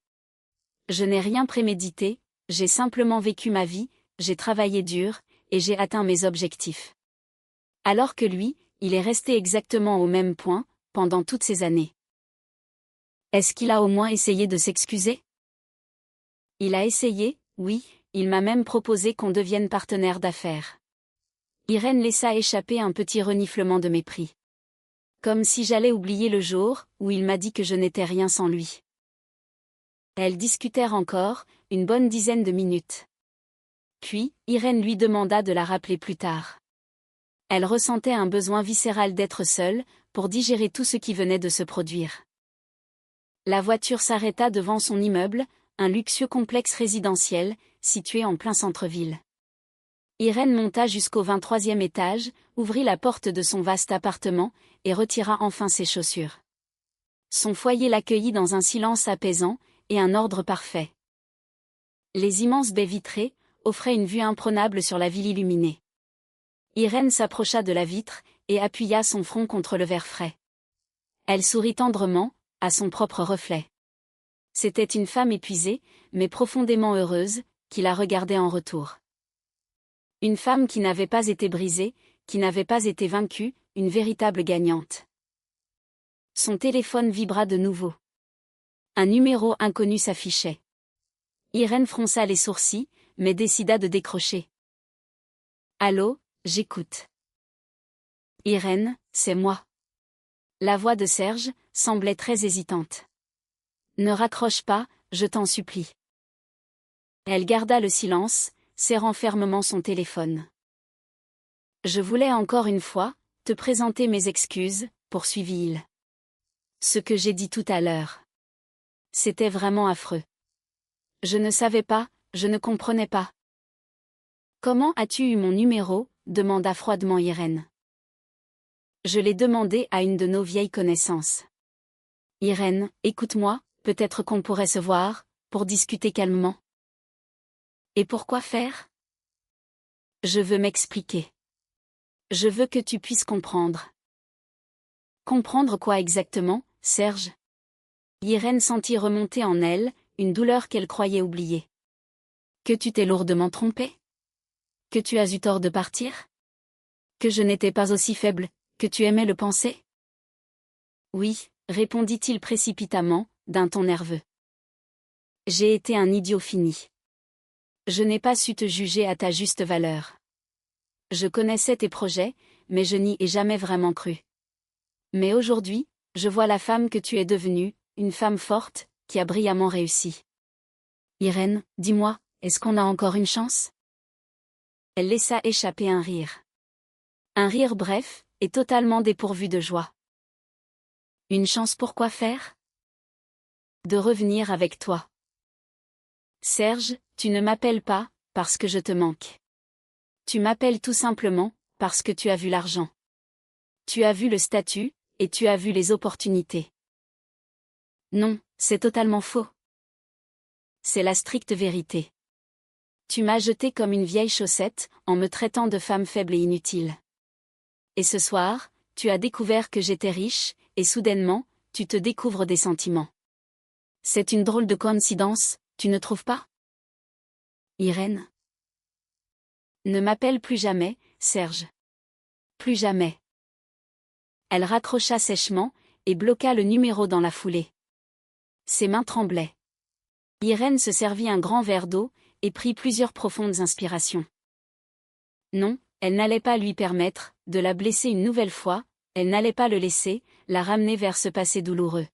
Je n'ai rien prémédité, j'ai simplement vécu ma vie, j'ai travaillé dur, et j'ai atteint mes objectifs. Alors que lui, il est resté exactement au même point, pendant toutes ces années. Est-ce qu'il a au moins essayé de s'excuser ? Il a essayé, oui, il m'a même proposé qu'on devienne partenaire d'affaires. Irène laissa échapper un petit reniflement de mépris. Comme si j'allais oublier le jour où il m'a dit que je n'étais rien sans lui. Elles discutèrent encore, une bonne dizaine de minutes. Puis, Irène lui demanda de la rappeler plus tard. Elle ressentait un besoin viscéral d'être seule, pour digérer tout ce qui venait de se produire. La voiture s'arrêta devant son immeuble, un luxueux complexe résidentiel, situé en plein centre-ville. Irène monta jusqu'au 23e étage, ouvrit la porte de son vaste appartement, et retira enfin ses chaussures. Son foyer l'accueillit dans un silence apaisant, et un ordre parfait. Les immenses baies vitrées offraient une vue imprenable sur la ville illuminée. Irène s'approcha de la vitre, et appuya son front contre le verre frais. Elle sourit tendrement, à son propre reflet. C'était une femme épuisée, mais profondément heureuse, qui la regardait en retour. Une femme qui n'avait pas été brisée, qui n'avait pas été vaincue, une véritable gagnante. Son téléphone vibra de nouveau. Un numéro inconnu s'affichait. Irène fronça les sourcils, mais décida de décrocher. Allô, j'écoute. Irène, c'est moi. La voix de Serge semblait très hésitante. Ne raccroche pas, je t'en supplie. Elle garda le silence, serrant fermement son téléphone. Je voulais encore une fois te présenter mes excuses, poursuivit-il. Ce que j'ai dit tout à l'heure. C'était vraiment affreux. Je ne savais pas, je ne comprenais pas. Comment as-tu eu mon numéro ? Demanda froidement Irène. Je l'ai demandé à une de nos vieilles connaissances. Irène, écoute-moi, peut-être qu'on pourrait se voir, pour discuter calmement. Et pourquoi faire ? Je veux m'expliquer. Je veux que tu puisses comprendre. Comprendre quoi exactement, Serge ? Irène sentit remonter en elle une douleur qu'elle croyait oublier. Que tu t'es lourdement trompée ? Que tu as eu tort de partir ? Que je n'étais pas aussi faible que tu aimais le penser ? Oui, répondit-il précipitamment, d'un ton nerveux. J'ai été un idiot fini. Je n'ai pas su te juger à ta juste valeur. Je connaissais tes projets, mais je n'y ai jamais vraiment cru. Mais aujourd'hui, je vois la femme que tu es devenue, une femme forte, qui a brillamment réussi. Irène, dis-moi, est-ce qu'on a encore une chance ? Elle laissa échapper un rire. Un rire bref, et totalement dépourvu de joie. Une chance pour quoi faire ? De revenir avec toi. Serge, tu ne m'appelles pas, parce que je te manque. Tu m'appelles tout simplement, parce que tu as vu l'argent. Tu as vu le statut, et tu as vu les opportunités. Non, c'est totalement faux. C'est la stricte vérité. Tu m'as jeté comme une vieille chaussette, en me traitant de femme faible et inutile. Et ce soir, tu as découvert que j'étais riche, et soudainement, tu te découvres des sentiments. C'est une drôle de coïncidence, tu ne trouves pas ? Irène. Ne m'appelle plus jamais, Serge. Plus jamais. Elle raccrocha sèchement, et bloqua le numéro dans la foulée. Ses mains tremblaient. Irène se servit un grand verre d'eau, et prit plusieurs profondes inspirations. Non, elle n'allait pas lui permettre de la blesser une nouvelle fois, elle n'allait pas le laisser la ramener vers ce passé douloureux.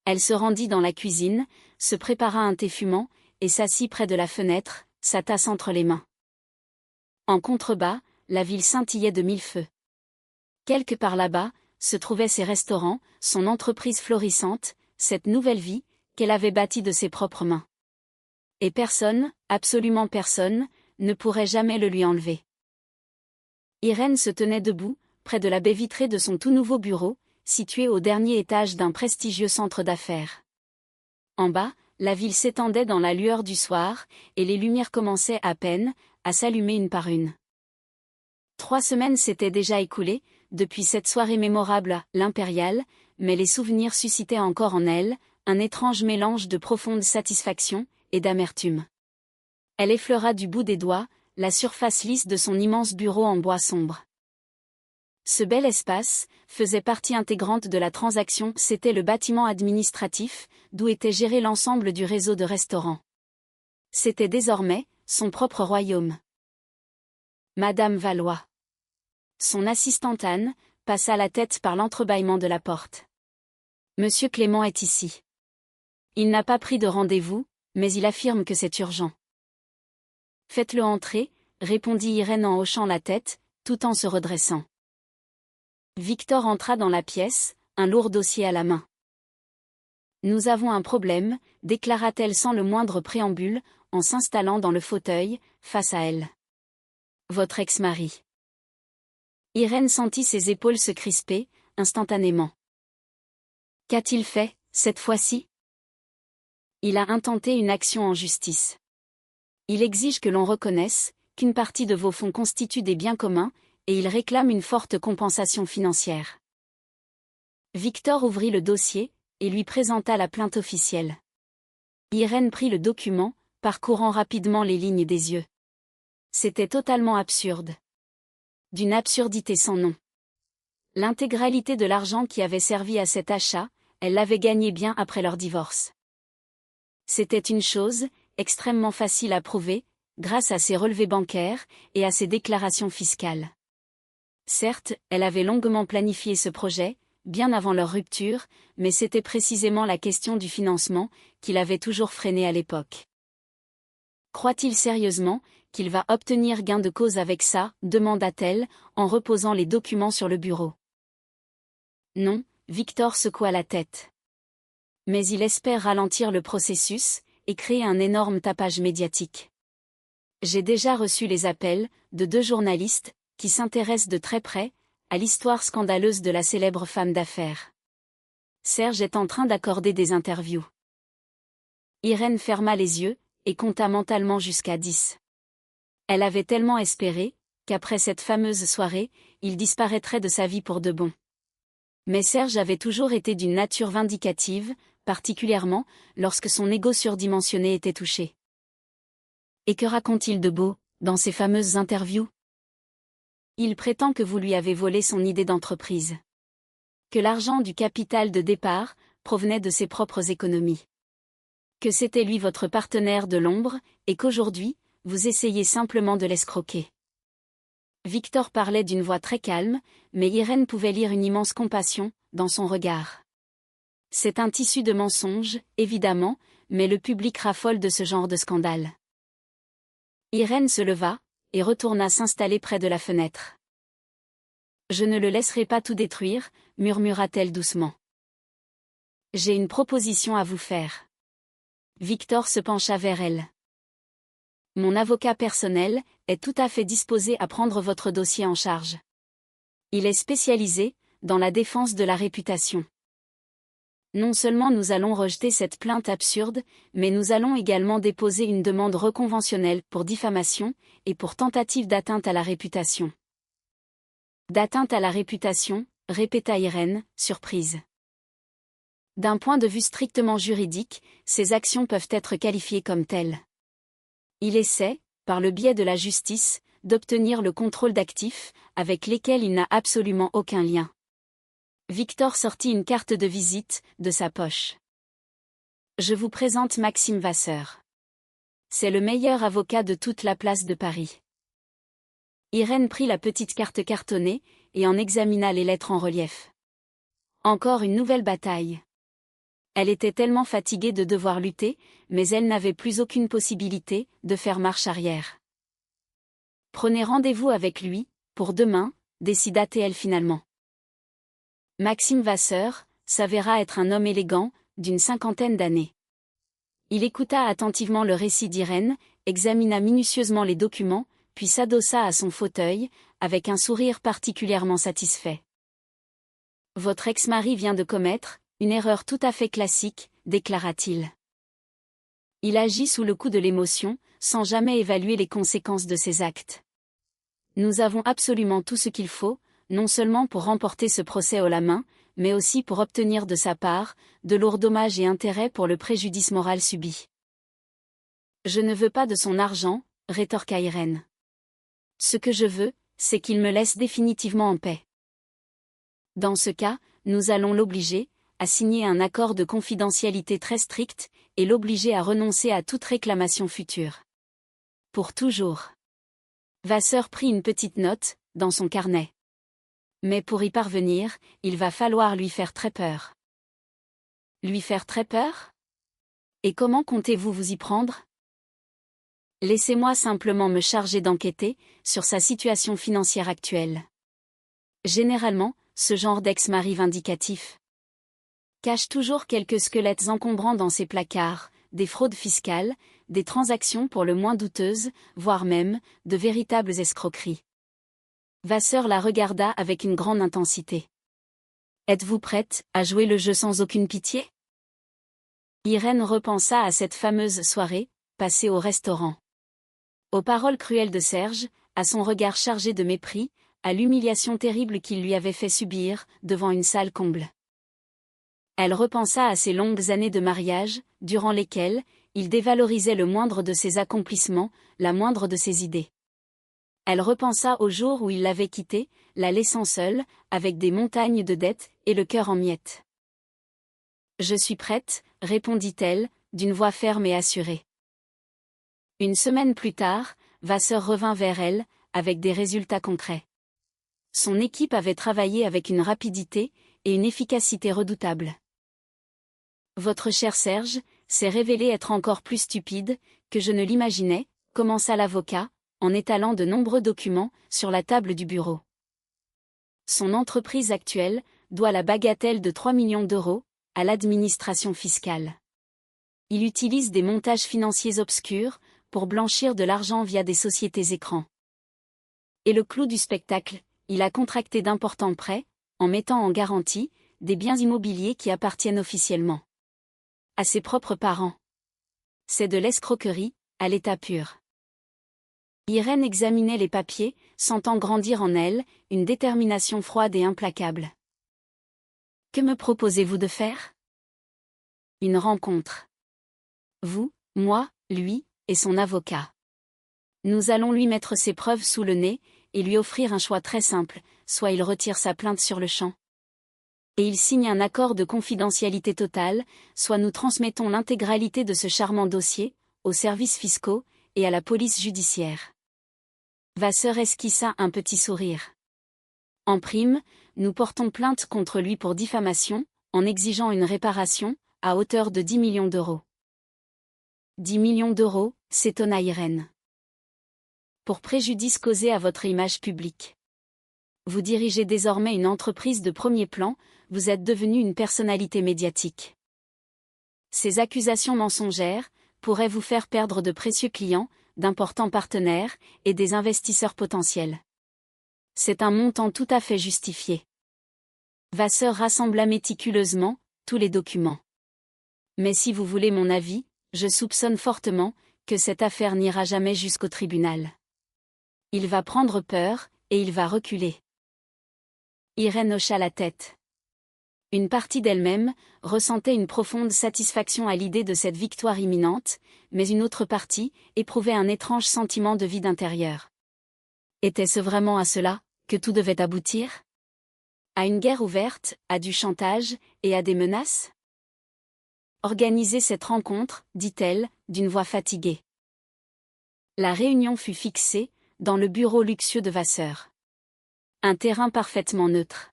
Elle se rendit dans la cuisine, se prépara un thé fumant, et s'assit près de la fenêtre, sa tasse entre les mains. En contrebas, la ville scintillait de mille feux. Quelque part là-bas, se trouvaient ses restaurants, son entreprise florissante, cette nouvelle vie, qu'elle avait bâtie de ses propres mains. Et personne, absolument personne, ne pourrait jamais le lui enlever. Irène se tenait debout, près de la baie vitrée de son tout nouveau bureau, situé au dernier étage d'un prestigieux centre d'affaires. En bas, la ville s'étendait dans la lueur du soir, et les lumières commençaient à peine à s'allumer une par une. 3 semaines s'étaient déjà écoulées, depuis cette soirée mémorable à l'Impériale, mais les souvenirs suscitaient encore en elle un étrange mélange de profonde satisfaction et d'amertume. Elle effleura du bout des doigts la surface lisse de son immense bureau en bois sombre. Ce bel espace faisait partie intégrante de la transaction, c'était le bâtiment administratif, d'où était géré l'ensemble du réseau de restaurants. C'était désormais son propre royaume. Madame Valois. Son assistante Anne passa la tête par l'entrebâillement de la porte. Monsieur Clément est ici. Il n'a pas pris de rendez-vous, mais il affirme que c'est urgent. Faites-le entrer, répondit Irène en hochant la tête, tout en se redressant. Victor entra dans la pièce, un lourd dossier à la main. Nous avons un problème, déclara-t-elle sans le moindre préambule, en s'installant dans le fauteuil, face à elle. Votre ex-mari. Irène sentit ses épaules se crisper, instantanément. Qu'a-t-il fait, cette fois-ci? Il a intenté une action en justice. Il exige que l'on reconnaisse qu'une partie de vos fonds constitue des biens communs, et il réclame une forte compensation financière. Victor ouvrit le dossier, et lui présenta la plainte officielle. Irène prit le document, parcourant rapidement les lignes des yeux. C'était totalement absurde. D'une absurdité sans nom. L'intégralité de l'argent qui avait servi à cet achat, elle l'avait gagné bien après leur divorce. C'était une chose, extrêmement facile à prouver, grâce à ses relevés bancaires, et à ses déclarations fiscales. Certes, elle avait longuement planifié ce projet, bien avant leur rupture, mais c'était précisément la question du financement, qui l'avait toujours freiné à l'époque. Croit-il sérieusement qu'il va obtenir gain de cause avec ça, demanda-t-elle, en reposant les documents sur le bureau. Non, Victor secoua la tête. Mais il espère ralentir le processus, et créer un énorme tapage médiatique. J'ai déjà reçu les appels de 2 journalistes, qui s'intéressent de très près à l'histoire scandaleuse de la célèbre femme d'affaires. Serge est en train d'accorder des interviews. Irène ferma les yeux, et compta mentalement jusqu'à 10. Elle avait tellement espéré, qu'après cette fameuse soirée, il disparaîtrait de sa vie pour de bon. Mais Serge avait toujours été d'une nature vindicative, particulièrement, lorsque son ego surdimensionné était touché. Et que raconte-t-il de beau, dans ces fameuses interviews? Il prétend que vous lui avez volé son idée d'entreprise. Que l'argent du capital de départ provenait de ses propres économies. Que c'était lui votre partenaire de l'ombre, et qu'aujourd'hui, vous essayez simplement de l'escroquer. Victor parlait d'une voix très calme, mais Irène pouvait lire une immense compassion dans son regard. C'est un tissu de mensonges, évidemment, mais le public raffole de ce genre de scandale. Irène se leva, et retourna s'installer près de la fenêtre. Je ne le laisserai pas tout détruire, murmura-t-elle doucement. J'ai une proposition à vous faire. Victor se pencha vers elle. Mon avocat personnel est tout à fait disposé à prendre votre dossier en charge. Il est spécialisé dans la défense de la réputation. Non seulement nous allons rejeter cette plainte absurde, mais nous allons également déposer une demande reconventionnelle pour diffamation et pour tentative d'atteinte à la réputation. D'atteinte à la réputation, répéta Irène, surprise. D'un point de vue strictement juridique, ces actions peuvent être qualifiées comme telles. Il essaie, par le biais de la justice, d'obtenir le contrôle d'actifs, avec lesquels il n'a absolument aucun lien. Victor sortit une carte de visite de sa poche. Je vous présente Maxime Vasseur. C'est le meilleur avocat de toute la place de Paris. Irène prit la petite carte cartonnée, et en examina les lettres en relief. Encore une nouvelle bataille. Elle était tellement fatiguée de devoir lutter, mais elle n'avait plus aucune possibilité de faire marche arrière. Prenez rendez-vous avec lui, pour demain, décida-t-elle finalement. Maxime Vasseur s'avéra être un homme élégant, d'une 50aine d'années. Il écouta attentivement le récit d'Irène, examina minutieusement les documents, puis s'adossa à son fauteuil, avec un sourire particulièrement satisfait. Votre ex-mari vient de commettre une erreur tout à fait classique, déclara-t-il. Il agit sous le coup de l'émotion, sans jamais évaluer les conséquences de ses actes. Nous avons absolument tout ce qu'il faut, non seulement pour remporter ce procès haut la main, mais aussi pour obtenir de sa part de lourds dommages et intérêts pour le préjudice moral subi. Je ne veux pas de son argent, rétorqua Irène. Ce que je veux, c'est qu'il me laisse définitivement en paix. Dans ce cas, nous allons l'obliger à signer un accord de confidentialité très strict, et l'obliger à renoncer à toute réclamation future. Pour toujours. Vasseur prit une petite note, dans son carnet. Mais pour y parvenir, il va falloir lui faire très peur. Lui faire très peur? Et comment comptez-vous vous y prendre? Laissez-moi simplement me charger d'enquêter sur sa situation financière actuelle. Généralement, ce genre d'ex-mari vindicatif cache toujours quelques squelettes encombrants dans ses placards, des fraudes fiscales, des transactions pour le moins douteuses, voire même, de véritables escroqueries. Vasseur la regarda avec une grande intensité. Êtes-vous prête à jouer le jeu sans aucune pitié? Irène repensa à cette fameuse soirée, passée au restaurant. Aux paroles cruelles de Serge, à son regard chargé de mépris, à l'humiliation terrible qu'il lui avait fait subir, devant une salle comble. Elle repensa à ces longues années de mariage, durant lesquelles, il dévalorisait le moindre de ses accomplissements, la moindre de ses idées. Elle repensa au jour où il l'avait quittée, la laissant seule, avec des montagnes de dettes, et le cœur en miettes. « Je suis prête, » répondit-elle, d'une voix ferme et assurée. Une semaine plus tard, Vasseur revint vers elle, avec des résultats concrets. Son équipe avait travaillé avec une rapidité et une efficacité redoutables. Votre cher Serge s'est révélé être encore plus stupide que je ne l'imaginais, commença l'avocat, en étalant de nombreux documents sur la table du bureau. Son entreprise actuelle doit la bagatelle de 3 millions d'euros à l'administration fiscale. Il utilise des montages financiers obscurs pour blanchir de l'argent via des sociétés écrans. Et le clou du spectacle, il a contracté d'importants prêts, en mettant en garantie des biens immobiliers qui appartiennent officiellement à ses propres parents. C'est de l'escroquerie, à l'état pur. Irène examinait les papiers, sentant grandir en elle une détermination froide et implacable. Que me proposez-vous de faire? Une rencontre. Vous, moi, lui, et son avocat. Nous allons lui mettre ses preuves sous le nez, et lui offrir un choix très simple, soit il retire sa plainte sur le champ. Et il signe un accord de confidentialité totale, soit nous transmettons l'intégralité de ce charmant dossier, aux services fiscaux, et à la police judiciaire. Vasseur esquissa un petit sourire. En prime, nous portons plainte contre lui pour diffamation, en exigeant une réparation, à hauteur de 10 millions d'euros. 10 millions d'euros, s'étonna Irène. Pour préjudice causé à votre image publique. Vous dirigez désormais une entreprise de premier plan, vous êtes devenu une personnalité médiatique. Ces accusations mensongères pourraient vous faire perdre de précieux clients, d'importants partenaires, et des investisseurs potentiels. C'est un montant tout à fait justifié. Vasseur rassembla méticuleusement tous les documents. Mais si vous voulez mon avis, je soupçonne fortement que cette affaire n'ira jamais jusqu'au tribunal. Il va prendre peur, et il va reculer. Irène hocha la tête. Une partie d'elle-même ressentait une profonde satisfaction à l'idée de cette victoire imminente, mais une autre partie éprouvait un étrange sentiment de vide intérieur. Était-ce vraiment à cela que tout devait aboutir? À une guerre ouverte, à du chantage, et à des menaces? Organisez cette rencontre, dit-elle, d'une voix fatiguée. La réunion fut fixée, dans le bureau luxueux de Vasseur. Un terrain parfaitement neutre.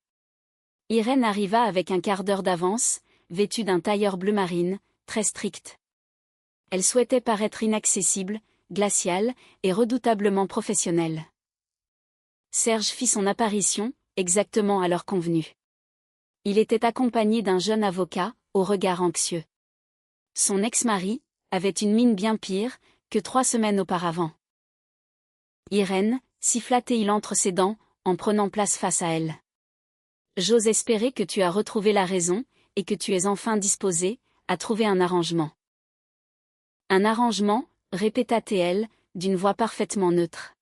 Irène arriva avec un quart d'heure d'avance, vêtue d'un tailleur bleu marine, très strict. Elle souhaitait paraître inaccessible, glaciale, et redoutablement professionnelle. Serge fit son apparition, exactement à l'heure convenue. Il était accompagné d'un jeune avocat, au regard anxieux. Son ex-mari avait une mine bien pire que 3 semaines auparavant. Irène, siffla-t-il entre ses dents, en prenant place face à elle. J'ose espérer que tu as retrouvé la raison, et que tu es enfin disposé à trouver un arrangement. Un arrangement, répéta-t-elle, d'une voix parfaitement neutre.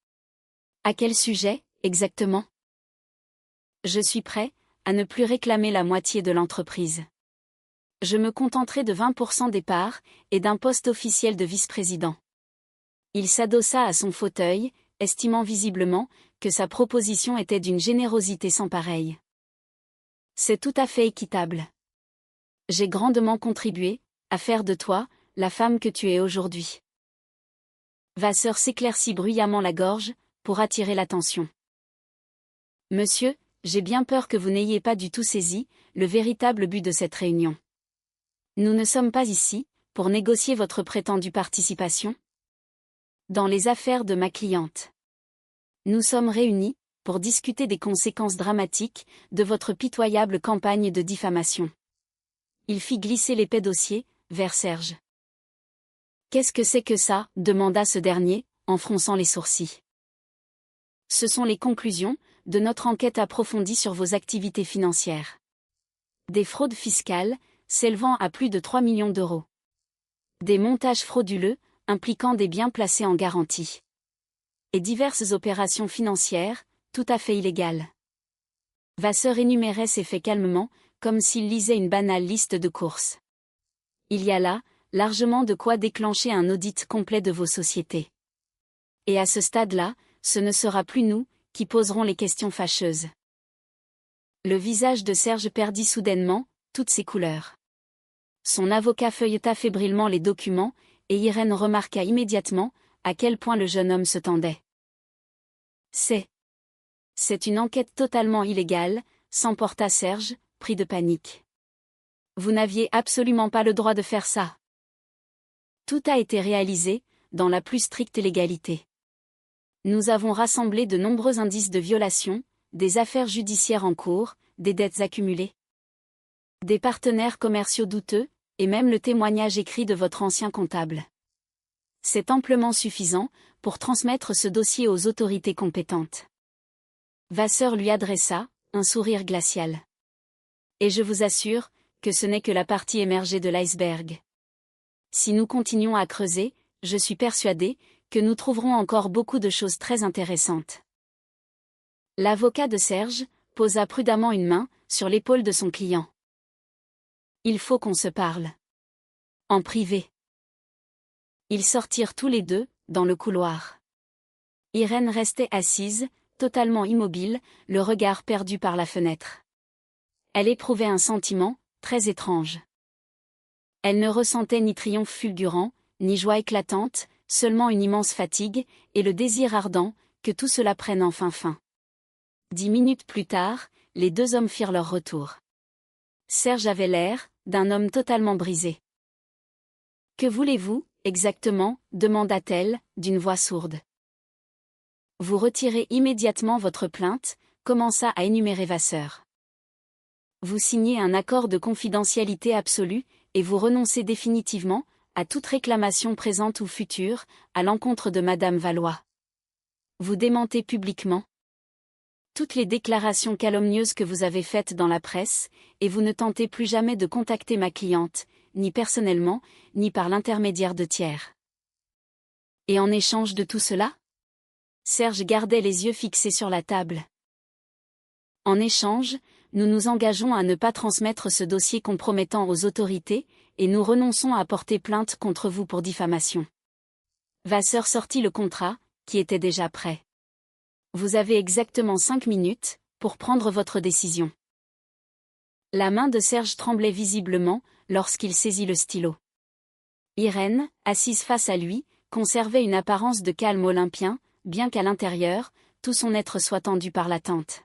À quel sujet, exactement? Je suis prêt à ne plus réclamer la moitié de l'entreprise. Je me contenterai de 20% des parts, et d'un poste officiel de vice-président. Il s'adossa à son fauteuil, estimant visiblement que sa proposition était d'une générosité sans pareille. C'est tout à fait équitable. J'ai grandement contribué à faire de toi la femme que tu es aujourd'hui. Vasseur s'éclaircit bruyamment la gorge, pour attirer l'attention. Monsieur, j'ai bien peur que vous n'ayez pas du tout saisi le véritable but de cette réunion. Nous ne sommes pas ici pour négocier votre prétendue participation dans les affaires de ma cliente. Nous sommes réunis pour discuter des conséquences dramatiques de votre pitoyable campagne de diffamation. Il fit glisser l'épais dossier vers Serge. Qu'est-ce que c'est que ça demanda ce dernier, en fronçant les sourcils. Ce sont les conclusions de notre enquête approfondie sur vos activités financières. Des fraudes fiscales, s'élevant à plus de 3 millions d'euros. Des montages frauduleux, impliquant des biens placés en garantie. Et diverses opérations financières, tout à fait illégales. Vasseur énumérait ces faits calmement, comme s'il lisait une banale liste de courses. Il y a là, largement de quoi déclencher un audit complet de vos sociétés. Et à ce stade-là, ce ne sera plus nous qui poserons les questions fâcheuses. Le visage de Serge perdit soudainement toutes ses couleurs. Son avocat feuilleta fébrilement les documents, et Irène remarqua immédiatement à quel point le jeune homme se tendait. C'est une enquête totalement illégale, s'emporta Serge, pris de panique. Vous n'aviez absolument pas le droit de faire ça. Tout a été réalisé, dans la plus stricte légalité. Nous avons rassemblé de nombreux indices de violation, des affaires judiciaires en cours, des dettes accumulées, des partenaires commerciaux douteux, et même le témoignage écrit de votre ancien comptable. C'est amplement suffisant pour transmettre ce dossier aux autorités compétentes. Vasseur lui adressa un sourire glacial. Et je vous assure que ce n'est que la partie émergée de l'iceberg. Si nous continuons à creuser, je suis persuadé que nous trouverons encore beaucoup de choses très intéressantes. L'avocat de Serge posa prudemment une main sur l'épaule de son client. Il faut qu'on se parle. En privé. Ils sortirent tous les deux, dans le couloir. Irène restait assise, totalement immobile, le regard perdu par la fenêtre. Elle éprouvait un sentiment très étrange. Elle ne ressentait ni triomphe fulgurant, ni joie éclatante, seulement une immense fatigue, et le désir ardent que tout cela prenne enfin fin. 10 minutes plus tard, les deux hommes firent leur retour. Serge avait l'air d'un homme totalement brisé. « Que voulez-vous, exactement » demanda-t-elle, d'une voix sourde. « Vous retirez immédiatement votre plainte » commença à énumérer Vasseur. « Vous signez un accord de confidentialité absolue, et vous renoncez définitivement à toute réclamation présente ou future, à l'encontre de Madame Valois. Vous démentez publiquement toutes les déclarations calomnieuses que vous avez faites dans la presse, et vous ne tentez plus jamais de contacter ma cliente, ni personnellement, ni par l'intermédiaire de tiers. Et en échange de tout cela ? Serge gardait les yeux fixés sur la table. En échange, nous nous engageons à ne pas transmettre ce dossier compromettant aux autorités, et nous renonçons à porter plainte contre vous pour diffamation. Vasseur sortit le contrat, qui était déjà prêt. Vous avez exactement 5 minutes pour prendre votre décision. La main de Serge tremblait visiblement lorsqu'il saisit le stylo. Irène, assise face à lui, conservait une apparence de calme olympien, bien qu'à l'intérieur, tout son être soit tendu par l'attente.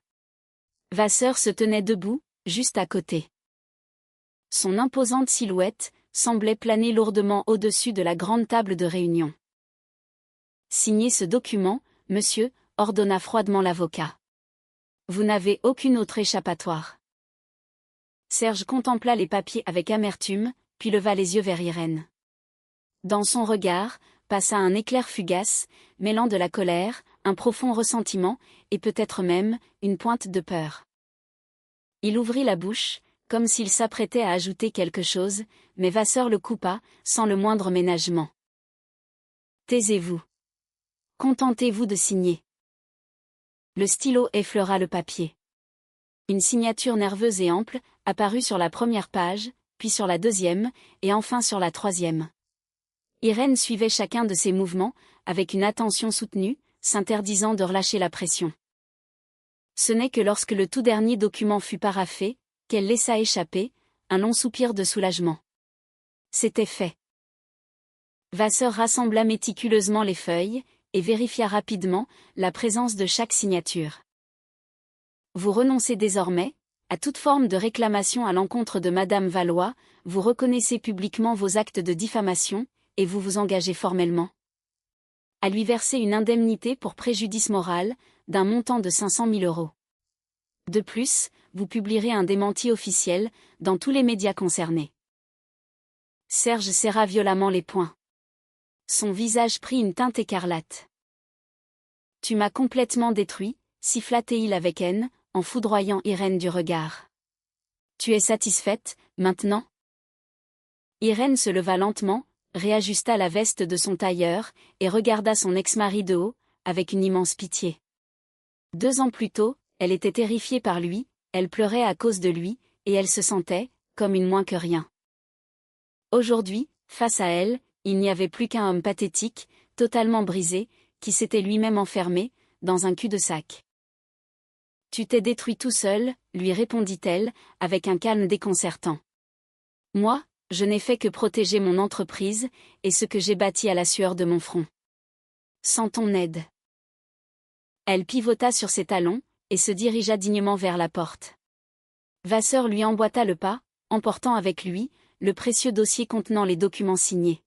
Vasseur se tenait debout, juste à côté. Son imposante silhouette semblait planer lourdement au-dessus de la grande table de réunion. Signez ce document, monsieur, ordonna froidement l'avocat. Vous n'avez aucune autre échappatoire. Serge contempla les papiers avec amertume, puis leva les yeux vers Irène. Dans son regard, passa un éclair fugace, mêlant de la colère, un profond ressentiment, et peut-être même, une pointe de peur. Il ouvrit la bouche, comme s'il s'apprêtait à ajouter quelque chose, mais Vasseur le coupa, sans le moindre ménagement. Taisez-vous. Contentez-vous de signer. Le stylo effleura le papier. Une signature nerveuse et ample apparut sur la première page, puis sur la deuxième, et enfin sur la troisième. Irène suivait chacun de ses mouvements, avec une attention soutenue, s'interdisant de relâcher la pression. Ce n'est que lorsque le tout dernier document fut paraphé, qu'elle laissa échapper un long soupir de soulagement. C'était fait. Vasseur rassembla méticuleusement les feuilles, et vérifia rapidement la présence de chaque signature. Vous renoncez désormais à toute forme de réclamation à l'encontre de Madame Valois, vous reconnaissez publiquement vos actes de diffamation, et vous vous engagez formellement à lui verser une indemnité pour préjudice moral, d'un montant de 500 000 €. De plus, vous publierez un démenti officiel, dans tous les médias concernés. Serge serra violemment les poings. Son visage prit une teinte écarlate. Tu m'as complètement détruit, siffla-t-il avec haine, en foudroyant Irène du regard. Tu es satisfaite, maintenant? Irène se leva lentement, réajusta la veste de son tailleur, et regarda son ex-mari de haut, avec une immense pitié. 2 ans plus tôt, elle était terrifiée par lui, elle pleurait à cause de lui, et elle se sentait, comme une moins que rien. Aujourd'hui, face à elle, il n'y avait plus qu'un homme pathétique, totalement brisé, qui s'était lui-même enfermé, dans un cul-de-sac. Tu t'es détruit tout seul, lui répondit-elle, avec un calme déconcertant. Moi, je n'ai fait que protéger mon entreprise, et ce que j'ai bâti à la sueur de mon front. Sans ton aide. Elle pivota sur ses talons, et se dirigea dignement vers la porte. Vasseur lui emboîta le pas, emportant avec lui le précieux dossier contenant les documents signés.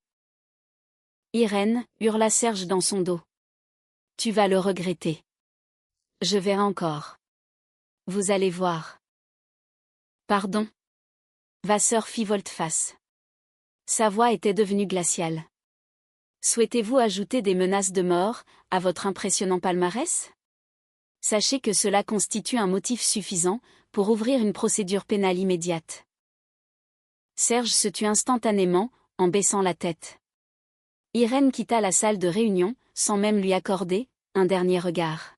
Irène, hurla Serge dans son dos. Tu vas le regretter. Je verrai encore. Vous allez voir. Pardon. Vasseur fit volte-face. Sa voix était devenue glaciale. Souhaitez-vous ajouter des menaces de mort à votre impressionnant palmarès? Sachez que cela constitue un motif suffisant pour ouvrir une procédure pénale immédiate. Serge se tut instantanément, en baissant la tête. Irène quitta la salle de réunion, sans même lui accorder un dernier regard.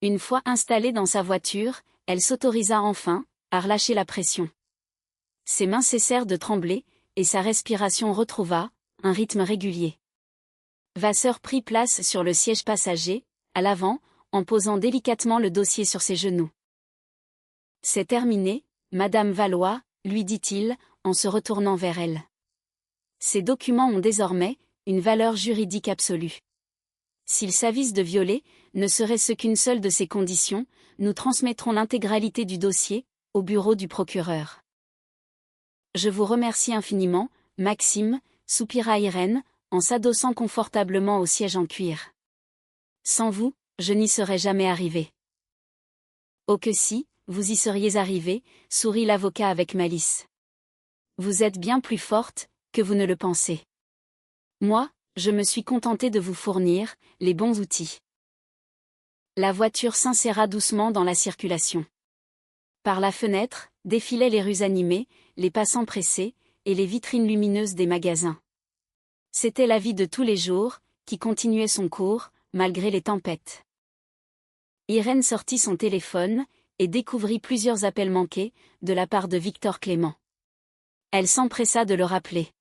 Une fois installée dans sa voiture, elle s'autorisa enfin à relâcher la pression. Ses mains cessèrent de trembler, et sa respiration retrouva un rythme régulier. Vasseur prit place sur le siège passager, à l'avant, en posant délicatement le dossier sur ses genoux. C'est terminé, Madame Valois, lui dit-il, en se retournant vers elle. Ces documents ont désormais une valeur juridique absolue. S'il s'avise de violer, ne serait-ce qu'une seule de ces conditions, nous transmettrons l'intégralité du dossier au bureau du procureur. Je vous remercie infiniment, Maxime, soupira Irène, en s'adossant confortablement au siège en cuir. Sans vous, je n'y serais jamais arrivée. Oh que si, vous y seriez arrivée, sourit l'avocat avec malice. Vous êtes bien plus forte que vous ne le pensez. Moi, je me suis contenté de vous fournir les bons outils. La voiture s'inséra doucement dans la circulation. Par la fenêtre, défilaient les rues animées, les passants pressés, et les vitrines lumineuses des magasins. C'était la vie de tous les jours, qui continuait son cours, malgré les tempêtes. Irène sortit son téléphone, et découvrit plusieurs appels manqués, de la part de Victor Clément. Elle s'empressa de le rappeler.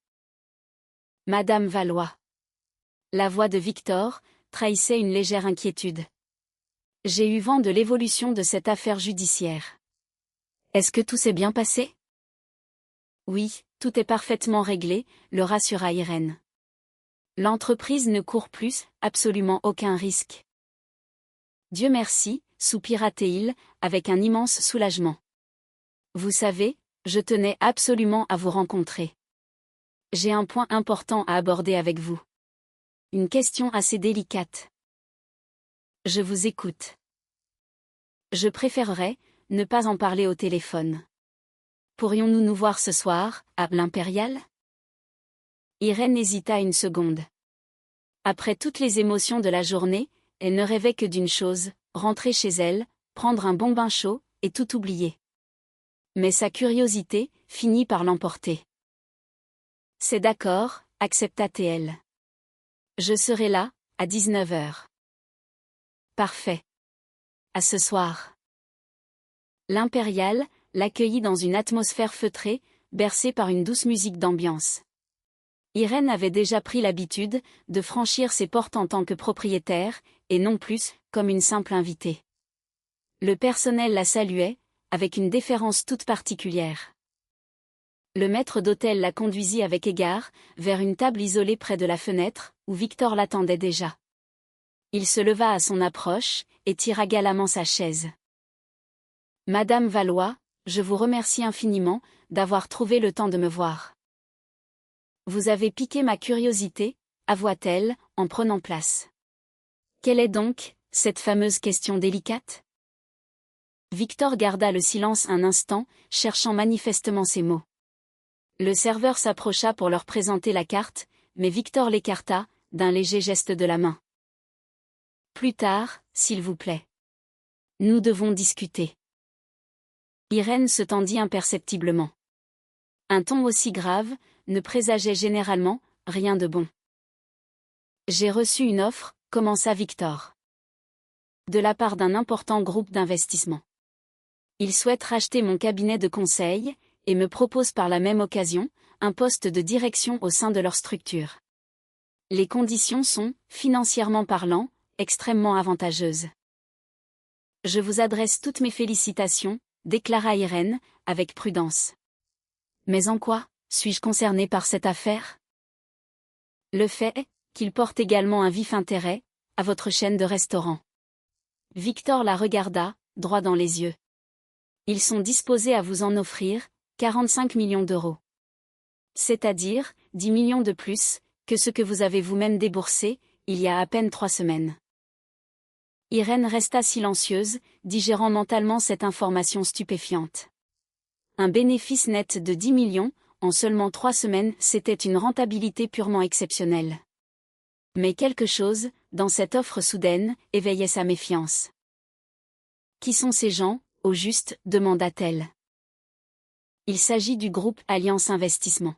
Madame Valois. La voix de Victor trahissait une légère inquiétude. J'ai eu vent de l'évolution de cette affaire judiciaire. Est-ce que tout s'est bien passé? Oui, tout est parfaitement réglé, le rassura Irène. L'entreprise ne court plus, absolument aucun risque. Dieu merci, soupira Théil, avec un immense soulagement. Vous savez, je tenais absolument à vous rencontrer. J'ai un point important à aborder avec vous. Une question assez délicate. Je vous écoute. Je préférerais ne pas en parler au téléphone. Pourrions-nous nous voir ce soir, à l'Impérial? Irène hésita une seconde. Après toutes les émotions de la journée, elle ne rêvait que d'une chose, rentrer chez elle, prendre un bon bain chaud, et tout oublier. Mais sa curiosité finit par l'emporter. C'est d'accord, accepta-t-elle. Je serai là, à 19h. Parfait. À ce soir. L'Impérial l'accueillit dans une atmosphère feutrée, bercée par une douce musique d'ambiance. Irène avait déjà pris l'habitude de franchir ses portes en tant que propriétaire, et non plus comme une simple invitée. Le personnel la saluait, avec une déférence toute particulière. Le maître d'hôtel la conduisit avec égard, vers une table isolée près de la fenêtre, où Victor l'attendait déjà. Il se leva à son approche, et tira galamment sa chaise. « Madame Valois, je vous remercie infiniment, d'avoir trouvé le temps de me voir. Vous avez piqué ma curiosité, avoua-t-elle, en prenant place. Quelle est donc, cette fameuse question délicate ? Victor garda le silence un instant, cherchant manifestement ses mots. Le serveur s'approcha pour leur présenter la carte, mais Victor l'écarta, d'un léger geste de la main. Plus tard, s'il vous plaît. Nous devons discuter. Irène se tendit imperceptiblement. Un ton aussi grave ne présageait généralement rien de bon. J'ai reçu une offre, commença Victor. De la part d'un important groupe d'investissement. Ils souhaitent racheter mon cabinet de conseil, et me proposent par la même occasion, un poste de direction au sein de leur structure. Les conditions sont, financièrement parlant, extrêmement avantageuses. Je vous adresse toutes mes félicitations, déclara Irène, avec prudence. Mais en quoi suis-je concernée par cette affaire ? Le fait est qu'il porte également un vif intérêt à votre chaîne de restaurants. Victor la regarda, droit dans les yeux. Ils sont disposés à vous en offrir 45 millions d'euros. C'est-à-dire 10 millions de plus que ce que vous avez vous-même déboursé il y a à peine 3 semaines. Irène resta silencieuse, digérant mentalement cette information stupéfiante. Un bénéfice net de 10 millions, en seulement 3 semaines, c'était une rentabilité purement exceptionnelle. Mais quelque chose, dans cette offre soudaine, éveillait sa méfiance. « Qui sont ces gens, au juste ?» demanda-t-elle. Il s'agit du groupe Alliance Investissement.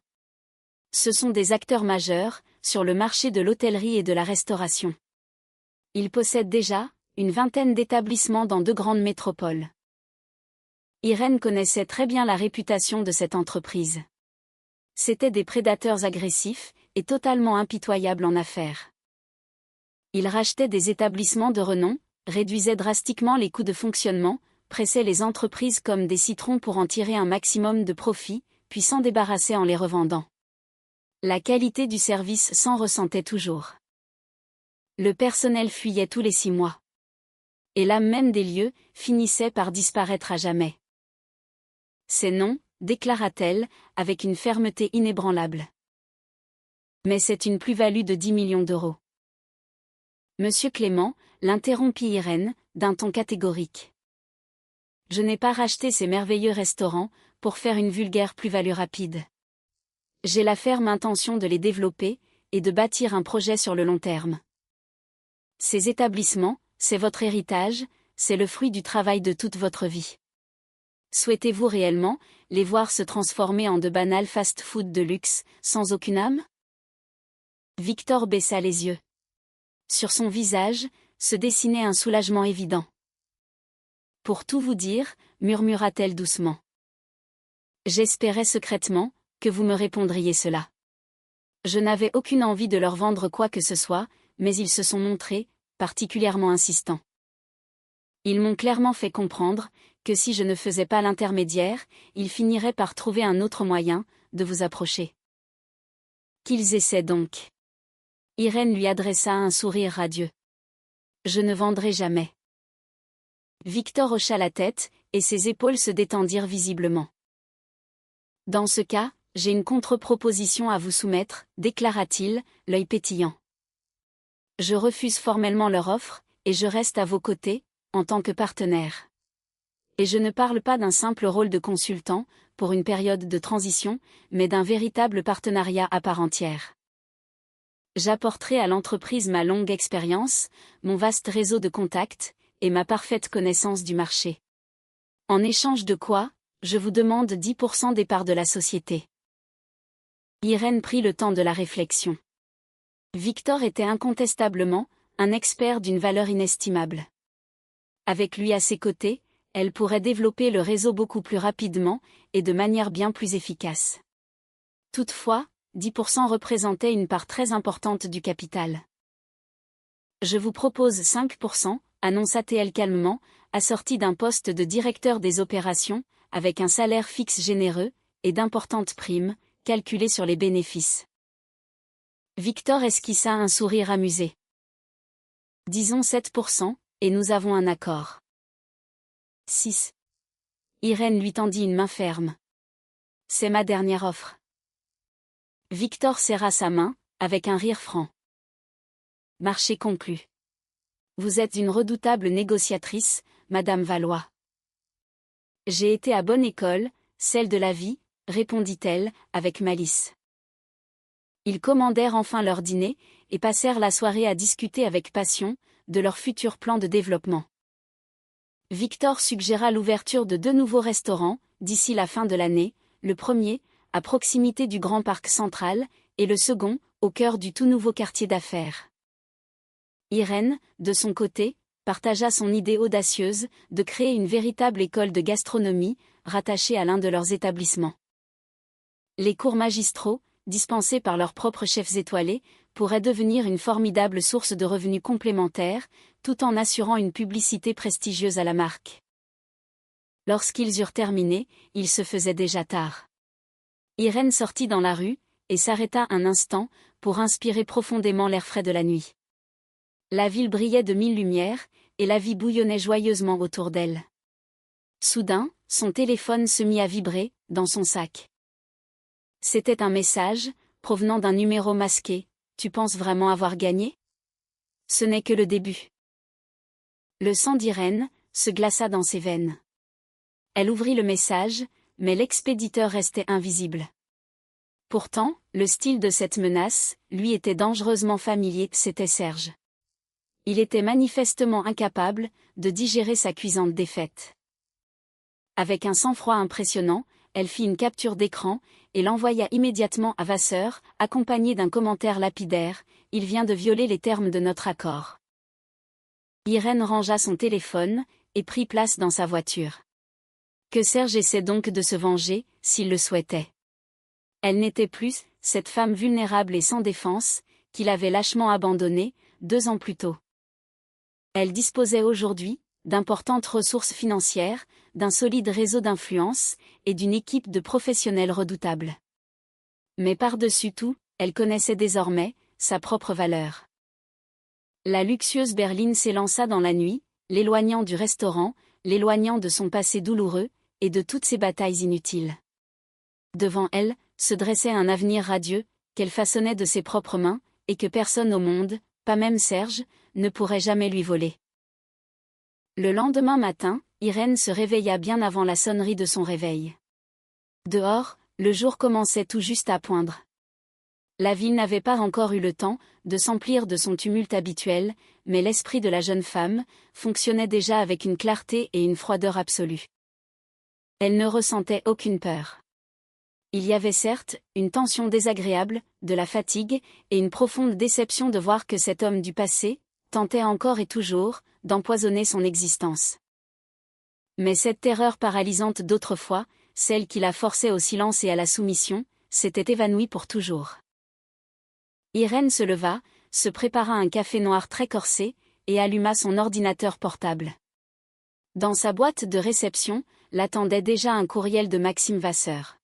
Ce sont des acteurs majeurs, sur le marché de l'hôtellerie et de la restauration. Ils possèdent déjà une vingtaine d'établissements dans 2 grandes métropoles. Irène connaissait très bien la réputation de cette entreprise. C'étaient des prédateurs agressifs et totalement impitoyables en affaires. Ils rachetaient des établissements de renom, réduisaient drastiquement les coûts de fonctionnement, pressaient les entreprises comme des citrons pour en tirer un maximum de profit, puis s'en débarrasser en les revendant. La qualité du service s'en ressentait toujours. Le personnel fuyait tous les 6 mois. Et l'âme même des lieux finissait par disparaître à jamais. C'est non, déclara-t-elle, avec une fermeté inébranlable. Mais c'est une plus-value de 10 millions d'euros. Monsieur Clément, l'interrompit Irène, d'un ton catégorique. Je n'ai pas racheté ces merveilleux restaurants pour faire une vulgaire plus-value rapide. J'ai la ferme intention de les développer et de bâtir un projet sur le long terme. Ces établissements, c'est votre héritage, c'est le fruit du travail de toute votre vie. Souhaitez-vous réellement les voir se transformer en de banals fast-food de luxe, sans aucune âme ? Victor baissa les yeux. Sur son visage, se dessinait un soulagement évident. Pour tout vous dire, murmura-t-elle doucement. J'espérais secrètement que vous me répondriez cela. Je n'avais aucune envie de leur vendre quoi que ce soit, mais ils se sont montrés particulièrement insistants. Ils m'ont clairement fait comprendre que si je ne faisais pas l'intermédiaire, ils finiraient par trouver un autre moyen de vous approcher. Qu'ils essaient donc. Irène lui adressa un sourire radieux. Je ne vendrai jamais. Victor hocha la tête, et ses épaules se détendirent visiblement. Dans ce cas, j'ai une contre-proposition à vous soumettre, déclara-t-il, l'œil pétillant. Je refuse formellement leur offre, et je reste à vos côtés, en tant que partenaire. Et je ne parle pas d'un simple rôle de consultant, pour une période de transition, mais d'un véritable partenariat à part entière. J'apporterai à l'entreprise ma longue expérience, mon vaste réseau de contacts, et ma parfaite connaissance du marché. En échange de quoi, je vous demande 10% des parts de la société. Irène prit le temps de la réflexion. Victor était incontestablement un expert d'une valeur inestimable. Avec lui à ses côtés, elle pourrait développer le réseau beaucoup plus rapidement et de manière bien plus efficace. Toutefois, 10% représentaient une part très importante du capital. Je vous propose 5%, annonça-t-elle calmement, assorti d'un poste de directeur des opérations, avec un salaire fixe généreux, et d'importantes primes, calculées sur les bénéfices. Victor esquissa un sourire amusé. Disons 7%, et nous avons un accord. 6. Irène lui tendit une main ferme. C'est ma dernière offre. Victor serra sa main, avec un rire franc. Marché conclu. Vous êtes une redoutable négociatrice, Madame Valois. J'ai été à bonne école, celle de la vie, répondit-elle, avec malice. Ils commandèrent enfin leur dîner, et passèrent la soirée à discuter avec passion, de leur futur plan de développement. Victor suggéra l'ouverture de 2 nouveaux restaurants, d'ici la fin de l'année, le premier, à proximité du Grand Parc Central, et le second, au cœur du tout nouveau quartier d'affaires. Irène, de son côté, partagea son idée audacieuse de créer une véritable école de gastronomie, rattachée à l'un de leurs établissements. Les cours magistraux, dispensés par leurs propres chefs étoilés, pourraient devenir une formidable source de revenus complémentaires, tout en assurant une publicité prestigieuse à la marque. Lorsqu'ils eurent terminé, il se faisait déjà tard. Irène sortit dans la rue, et s'arrêta un instant, pour inspirer profondément l'air frais de la nuit. La ville brillait de 1000 lumières, et la vie bouillonnait joyeusement autour d'elle. Soudain, son téléphone se mit à vibrer, dans son sac. C'était un message, provenant d'un numéro masqué. Tu penses vraiment avoir gagné? Ce n'est que le début. Le sang d'Irène se glaça dans ses veines. Elle ouvrit le message, mais l'expéditeur restait invisible. Pourtant, le style de cette menace, lui était dangereusement familier, c'était Serge. Il était manifestement incapable de digérer sa cuisante défaite. Avec un sang-froid impressionnant, elle fit une capture d'écran, et l'envoya immédiatement à Vasseur, accompagné d'un commentaire lapidaire, « Il vient de violer les termes de notre accord ». Irène rangea son téléphone, et prit place dans sa voiture. Que Serge essaie donc de se venger, s'il le souhaitait. Elle n'était plus, cette femme vulnérable et sans défense, qu'il avait lâchement abandonnée, 2 ans plus tôt. Elle disposait aujourd'hui d'importantes ressources financières, d'un solide réseau d'influence, et d'une équipe de professionnels redoutables. Mais par-dessus tout, elle connaissait désormais sa propre valeur. La luxueuse berline s'élança dans la nuit, l'éloignant du restaurant, l'éloignant de son passé douloureux, et de toutes ses batailles inutiles. Devant elle, se dressait un avenir radieux, qu'elle façonnait de ses propres mains, et que personne au monde, pas même Serge, ne pourrait jamais lui voler. Le lendemain matin, Irène se réveilla bien avant la sonnerie de son réveil. Dehors, le jour commençait tout juste à poindre. La ville n'avait pas encore eu le temps de s'emplir de son tumulte habituel, mais l'esprit de la jeune femme fonctionnait déjà avec une clarté et une froideur absolue. Elle ne ressentait aucune peur. Il y avait certes une tension désagréable, de la fatigue, et une profonde déception de voir que cet homme du passé tentait encore et toujours d'empoisonner son existence. Mais cette terreur paralysante d'autrefois, celle qui la forçait au silence et à la soumission, s'était évanouie pour toujours. Irène se leva, se prépara un café noir très corsé, et alluma son ordinateur portable. Dans sa boîte de réception, l'attendait déjà un courriel de Maxime Vasseur.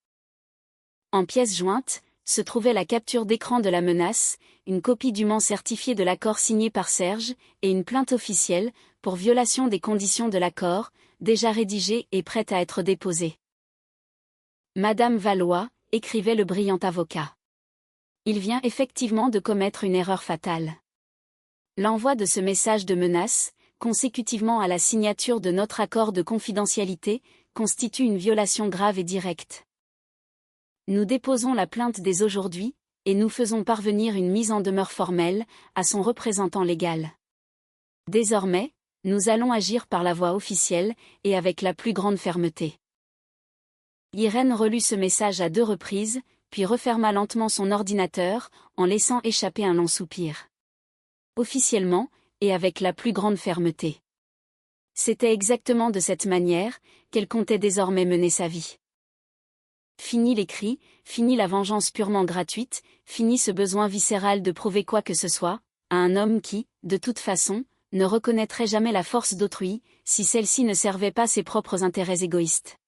En pièce jointe, se trouvait la capture d'écran de la menace, une copie dûment certifiée de l'accord signé par Serge, et une plainte officielle, pour violation des conditions de l'accord, déjà rédigée et prête à être déposée. Madame Valois, écrivait le brillant avocat. Il vient effectivement de commettre une erreur fatale. L'envoi de ce message de menace, consécutivement à la signature de notre accord de confidentialité, constitue une violation grave et directe. Nous déposons la plainte dès aujourd'hui, et nous faisons parvenir une mise en demeure formelle à son représentant légal. Désormais, nous allons agir par la voie officielle et avec la plus grande fermeté. Irène relut ce message à 2 reprises, puis referma lentement son ordinateur, en laissant échapper un long soupir. Officiellement, et avec la plus grande fermeté. C'était exactement de cette manière qu'elle comptait désormais mener sa vie. Fini les cris, fini la vengeance purement gratuite, fini ce besoin viscéral de prouver quoi que ce soit, à un homme qui, de toute façon, ne reconnaîtrait jamais la force d'autrui, si celle-ci ne servait pas ses propres intérêts égoïstes.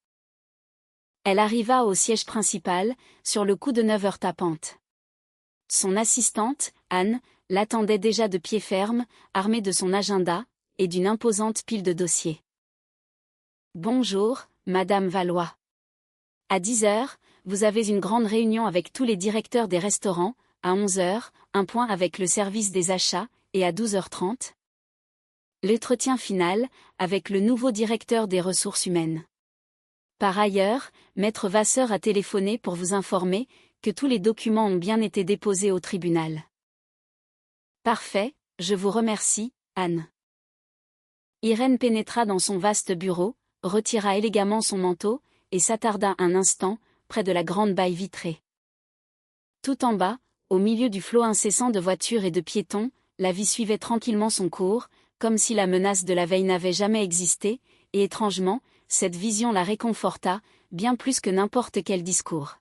Elle arriva au siège principal, sur le coup de 9 heures tapantes. Son assistante, Anne, l'attendait déjà de pied ferme, armée de son agenda, et d'une imposante pile de dossiers. « Bonjour, Madame Valois. À 10 heures, vous avez une grande réunion avec tous les directeurs des restaurants, à 11 heures, un point avec le service des achats, et à 12h30, l'entretien final, avec le nouveau directeur des ressources humaines. Par ailleurs, Maître Vasseur a téléphoné pour vous informer que tous les documents ont bien été déposés au tribunal. » Parfait, je vous remercie, Anne. Irène pénétra dans son vaste bureau, retira élégamment son manteau, et s'attarda un instant, près de la grande baille vitrée. Tout en bas, au milieu du flot incessant de voitures et de piétons, la vie suivait tranquillement son cours, comme si la menace de la veille n'avait jamais existé, et étrangement, cette vision la réconforta, bien plus que n'importe quel discours.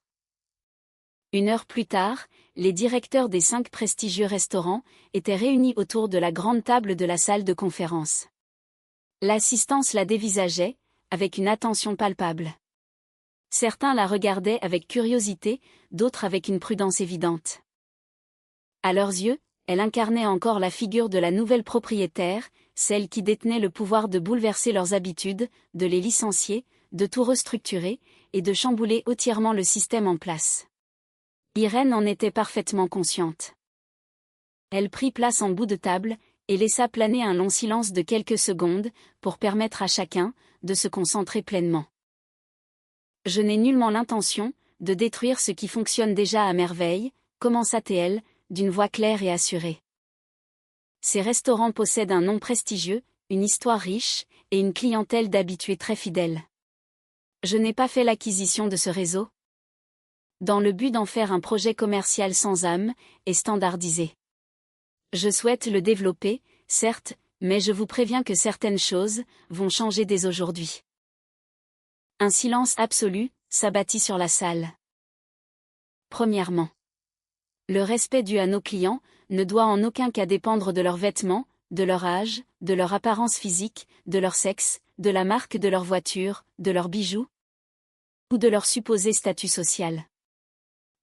1 heure plus tard, les directeurs des 5 prestigieux restaurants étaient réunis autour de la grande table de la salle de conférence. L'assistance la dévisageait, avec une attention palpable. Certains la regardaient avec curiosité, d'autres avec une prudence évidente. À leurs yeux, elle incarnait encore la figure de la nouvelle propriétaire, celle qui détenait le pouvoir de bouleverser leurs habitudes, de les licencier, de tout restructurer, et de chambouler entièrement le système en place. Irène en était parfaitement consciente. Elle prit place en bout de table, et laissa planer un long silence de quelques secondes, pour permettre à chacun de se concentrer pleinement. « Je n'ai nullement l'intention de détruire ce qui fonctionne déjà à merveille, » commença-t-elle, d'une voix claire et assurée. Ces restaurants possèdent un nom prestigieux, une histoire riche, et une clientèle d'habitués très fidèles. Je n'ai pas fait l'acquisition de ce réseau dans le but d'en faire un projet commercial sans âme, et standardisé. Je souhaite le développer, certes, mais je vous préviens que certaines choses vont changer dès aujourd'hui. Un silence absolu s'abattit sur la salle. Premièrement, le respect dû à nos clients ne doit en aucun cas dépendre de leurs vêtements, de leur âge, de leur apparence physique, de leur sexe, de la marque de leur voiture, de leurs bijoux, ou de leur supposé statut social.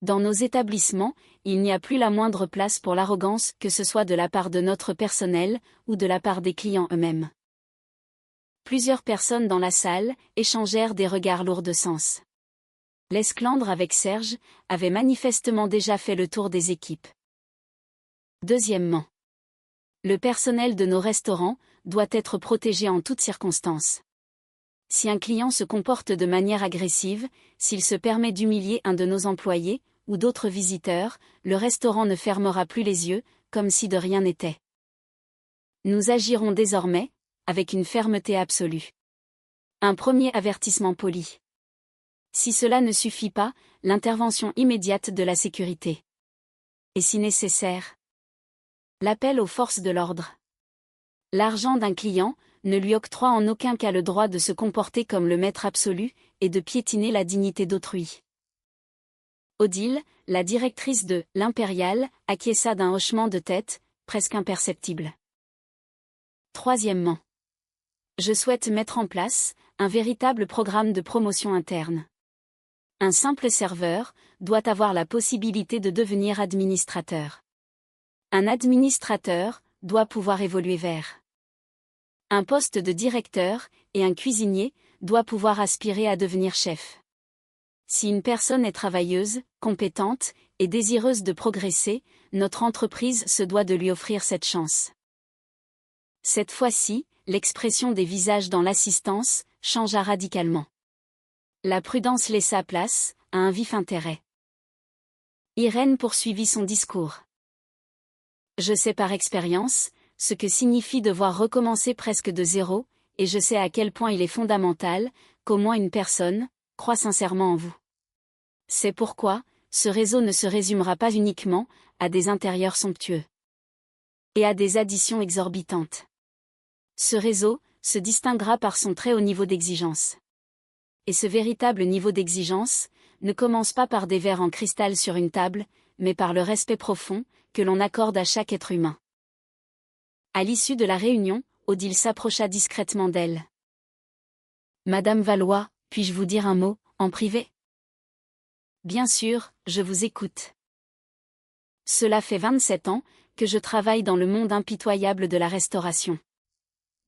Dans nos établissements, il n'y a plus la moindre place pour l'arrogance, que ce soit de la part de notre personnel, ou de la part des clients eux-mêmes. Plusieurs personnes dans la salle échangèrent des regards lourds de sens. L'esclandre avec Serge avait manifestement déjà fait le tour des équipes. Deuxièmement, le personnel de nos restaurants doit être protégé en toutes circonstances. Si un client se comporte de manière agressive, s'il se permet d'humilier un de nos employés, ou d'autres visiteurs, le restaurant ne fermera plus les yeux, comme si de rien n'était. Nous agirons désormais, avec une fermeté absolue. Un premier avertissement poli. Si cela ne suffit pas, l'intervention immédiate de la sécurité. Et si nécessaire, l'appel aux forces de l'ordre. L'argent d'un client ne lui octroie en aucun cas le droit de se comporter comme le maître absolu, et de piétiner la dignité d'autrui. Odile, la directrice de « l'Impérial », acquiesça d'un hochement de tête, presque imperceptible. Troisièmement, je souhaite mettre en place un véritable programme de promotion interne. Un simple serveur doit avoir la possibilité de devenir administrateur. Un administrateur doit pouvoir évoluer vers un poste de directeur, et un cuisinier doit pouvoir aspirer à devenir chef. Si une personne est travailleuse, compétente, et désireuse de progresser, notre entreprise se doit de lui offrir cette chance. Cette fois-ci, l'expression des visages dans l'assistance changea radicalement. La prudence laissa place à un vif intérêt. Irène poursuivit son discours. Je sais par expérience ce que signifie devoir recommencer presque de zéro, et je sais à quel point il est fondamental qu'au moins une personne croie sincèrement en vous. C'est pourquoi ce réseau ne se résumera pas uniquement à des intérieurs somptueux et à des additions exorbitantes. Ce réseau se distinguera par son très haut niveau d'exigence. Et ce véritable niveau d'exigence ne commence pas par des verres en cristal sur une table, mais par le respect profond que l'on accorde à chaque être humain. À l'issue de la réunion, Odile s'approcha discrètement d'elle. « Madame Valois, puis-je vous dire un mot ?» En privé? Bien sûr, je vous écoute. Cela fait 27 ans que je travaille dans le monde impitoyable de la restauration.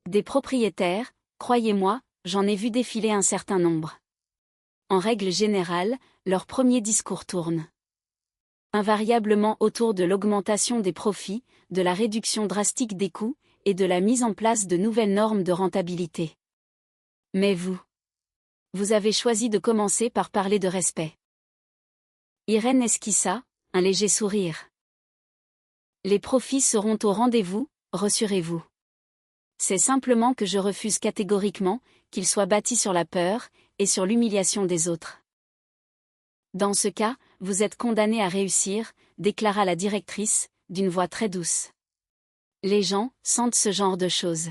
Des propriétaires, croyez-moi, j'en ai vu défiler un certain nombre. En règle générale, leur premier discours tourne invariablement autour de l'augmentation des profits, de la réduction drastique des coûts, et de la mise en place de nouvelles normes de rentabilité. Mais vous avez choisi de commencer par parler de respect. Irène esquissa un léger sourire. Les profits seront au rendez-vous, rassurez-vous. C'est simplement que je refuse catégoriquement qu'ils soient bâtis sur la peur et sur l'humiliation des autres. Dans ce cas, vous êtes condamné à réussir, déclara la directrice, d'une voix très douce. Les gens sentent ce genre de choses.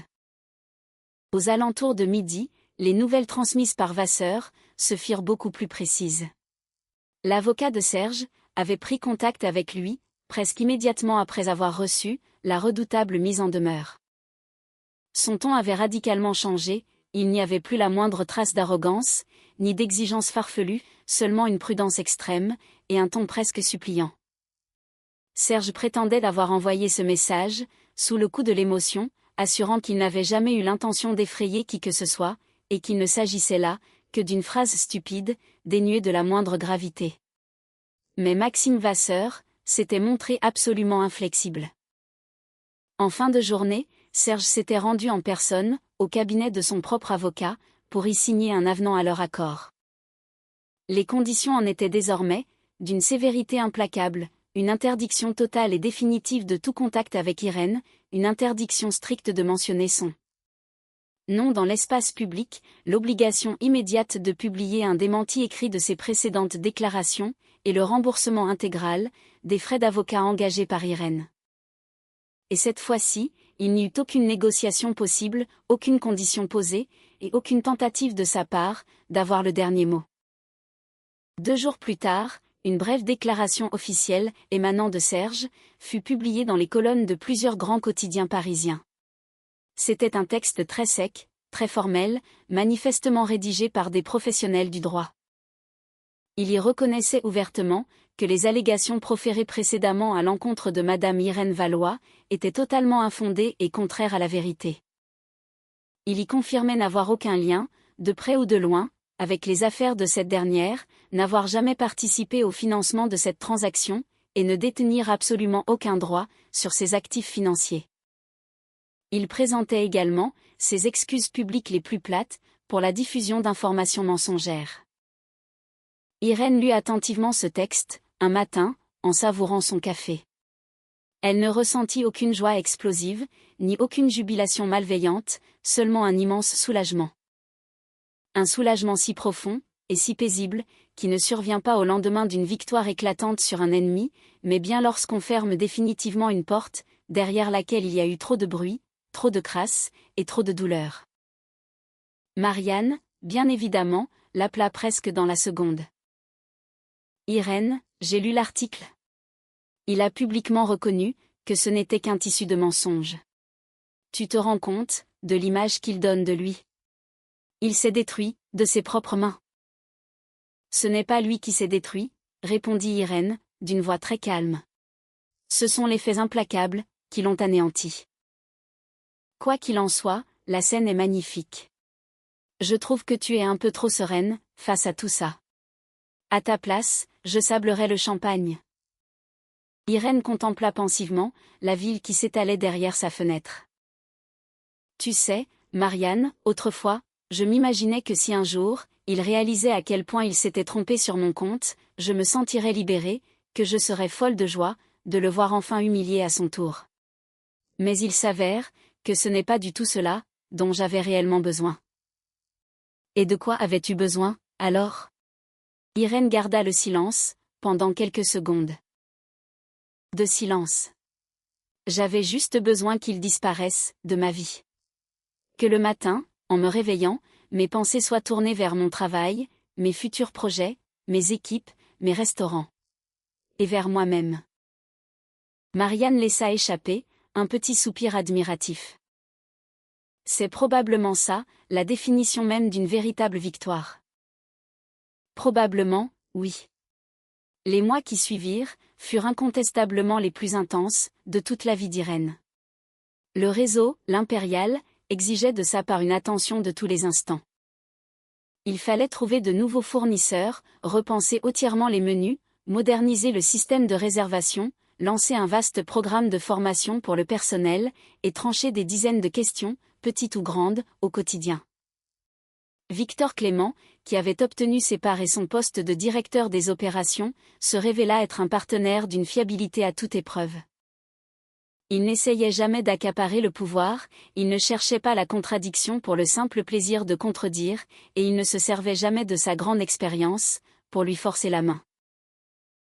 Aux alentours de midi, les nouvelles transmises par Vasseur se firent beaucoup plus précises. L'avocat de Serge avait pris contact avec lui, presque immédiatement après avoir reçu la redoutable mise en demeure. Son ton avait radicalement changé, il n'y avait plus la moindre trace d'arrogance, ni d'exigence farfelue, seulement une prudence extrême, et un ton presque suppliant. Serge prétendait d'avoir envoyé ce message, sous le coup de l'émotion, assurant qu'il n'avait jamais eu l'intention d'effrayer qui que ce soit, et qu'il ne s'agissait là que d'une phrase stupide, dénuée de la moindre gravité. Mais Maxime Vasseur s'était montré absolument inflexible. En fin de journée, Serge s'était rendu en personne, au cabinet de son propre avocat, pour y signer un avenant à leur accord. Les conditions en étaient désormais, d'une sévérité implacable, une interdiction totale et définitive de tout contact avec Irène, une interdiction stricte de mentionner son nom dans l'espace public, l'obligation immédiate de publier un démenti écrit de ses précédentes déclarations, et le remboursement intégral des frais d'avocat engagés par Irène. Et cette fois-ci, il n'y eut aucune négociation possible, aucune condition posée, et aucune tentative de sa part d'avoir le dernier mot. 2 jours plus tard, une brève déclaration officielle, émanant de Serge, fut publiée dans les colonnes de plusieurs grands quotidiens parisiens. C'était un texte très sec, très formel, manifestement rédigé par des professionnels du droit. Il y reconnaissait ouvertement que les allégations proférées précédemment à l'encontre de Madame Irène Valois étaient totalement infondées et contraires à la vérité. Il y confirmait n'avoir aucun lien, de près ou de loin, avec les affaires de cette dernière, n'avoir jamais participé au financement de cette transaction, et ne détenir absolument aucun droit sur ses actifs financiers. Il présentait également ses excuses publiques les plus plates pour la diffusion d'informations mensongères. Irène lut attentivement ce texte, un matin, en savourant son café. Elle ne ressentit aucune joie explosive, ni aucune jubilation malveillante, seulement un immense soulagement. Un soulagement si profond, et si paisible, qui ne survient pas au lendemain d'une victoire éclatante sur un ennemi, mais bien lorsqu'on ferme définitivement une porte, derrière laquelle il y a eu trop de bruit, trop de crasse, et trop de douleur. Marianne, bien évidemment, l'appela presque dans la seconde. Irène, j'ai lu l'article. Il a publiquement reconnu que ce n'était qu'un tissu de mensonges. Tu te rends compte de l'image qu'il donne de lui? Il s'est détruit, de ses propres mains. Ce n'est pas lui qui s'est détruit, répondit Irène, d'une voix très calme. Ce sont les faits implacables qui l'ont anéanti. Quoi qu'il en soit, la scène est magnifique. Je trouve que tu es un peu trop sereine face à tout ça. À ta place, je sablerais le champagne. Irène contempla pensivement la ville qui s'étalait derrière sa fenêtre. Tu sais, Marianne, autrefois, je m'imaginais que si un jour, il réalisait à quel point il s'était trompé sur mon compte, je me sentirais libérée, que je serais folle de joie, de le voir enfin humilié à son tour. Mais il s'avère que ce n'est pas du tout cela dont j'avais réellement besoin. Et de quoi avais-tu besoin, alors? Irène garda le silence, pendant quelques secondes. De silence. J'avais juste besoin qu'il disparaisse de ma vie. Que le matin, en me réveillant, mes pensées soient tournées vers mon travail, mes futurs projets, mes équipes, mes restaurants. Et vers moi-même. Marianne laissa échapper un petit soupir admiratif. C'est probablement ça, la définition même d'une véritable victoire. Probablement, oui. Les mois qui suivirent furent incontestablement les plus intenses de toute la vie d'Irène. Le réseau, l'Impérial, exigeait de sa part une attention de tous les instants. Il fallait trouver de nouveaux fournisseurs, repenser entièrement les menus, moderniser le système de réservation, lancer un vaste programme de formation pour le personnel, et trancher des dizaines de questions, petites ou grandes, au quotidien. Victor Clément, qui avait obtenu ses parts et son poste de directeur des opérations, se révéla être un partenaire d'une fiabilité à toute épreuve. Il n'essayait jamais d'accaparer le pouvoir, il ne cherchait pas la contradiction pour le simple plaisir de contredire, et il ne se servait jamais de sa grande expérience, pour lui forcer la main.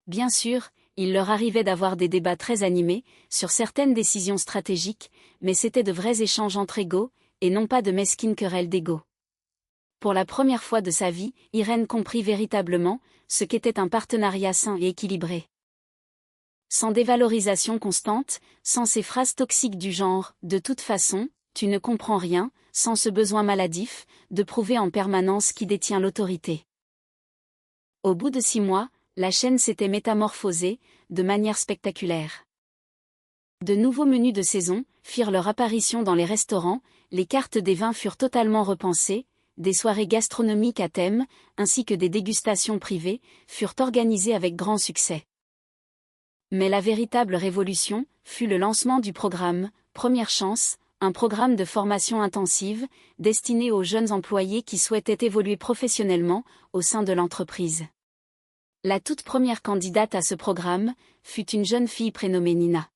Bien sûr, il leur arrivait d'avoir des débats très animés, sur certaines décisions stratégiques, mais c'étaient de vrais échanges entre égaux, et non pas de mesquines querelles d'égaux. Pour la première fois de sa vie, Irène comprit véritablement ce qu'était un partenariat sain et équilibré. Sans dévalorisation constante, sans ces phrases toxiques du genre « de toute façon, tu ne comprends rien », sans ce besoin maladif de prouver en permanence qui détient l'autorité. Au bout de 6 mois, la chaîne s'était métamorphosée, de manière spectaculaire. De nouveaux menus de saison firent leur apparition dans les restaurants, les cartes des vins furent totalement repensées, des soirées gastronomiques à thème, ainsi que des dégustations privées, furent organisées avec grand succès. Mais la véritable révolution fut le lancement du programme « Première chance », un programme de formation intensive, destiné aux jeunes employés qui souhaitaient évoluer professionnellement au sein de l'entreprise. La toute première candidate à ce programme fut une jeune fille prénommée Nina.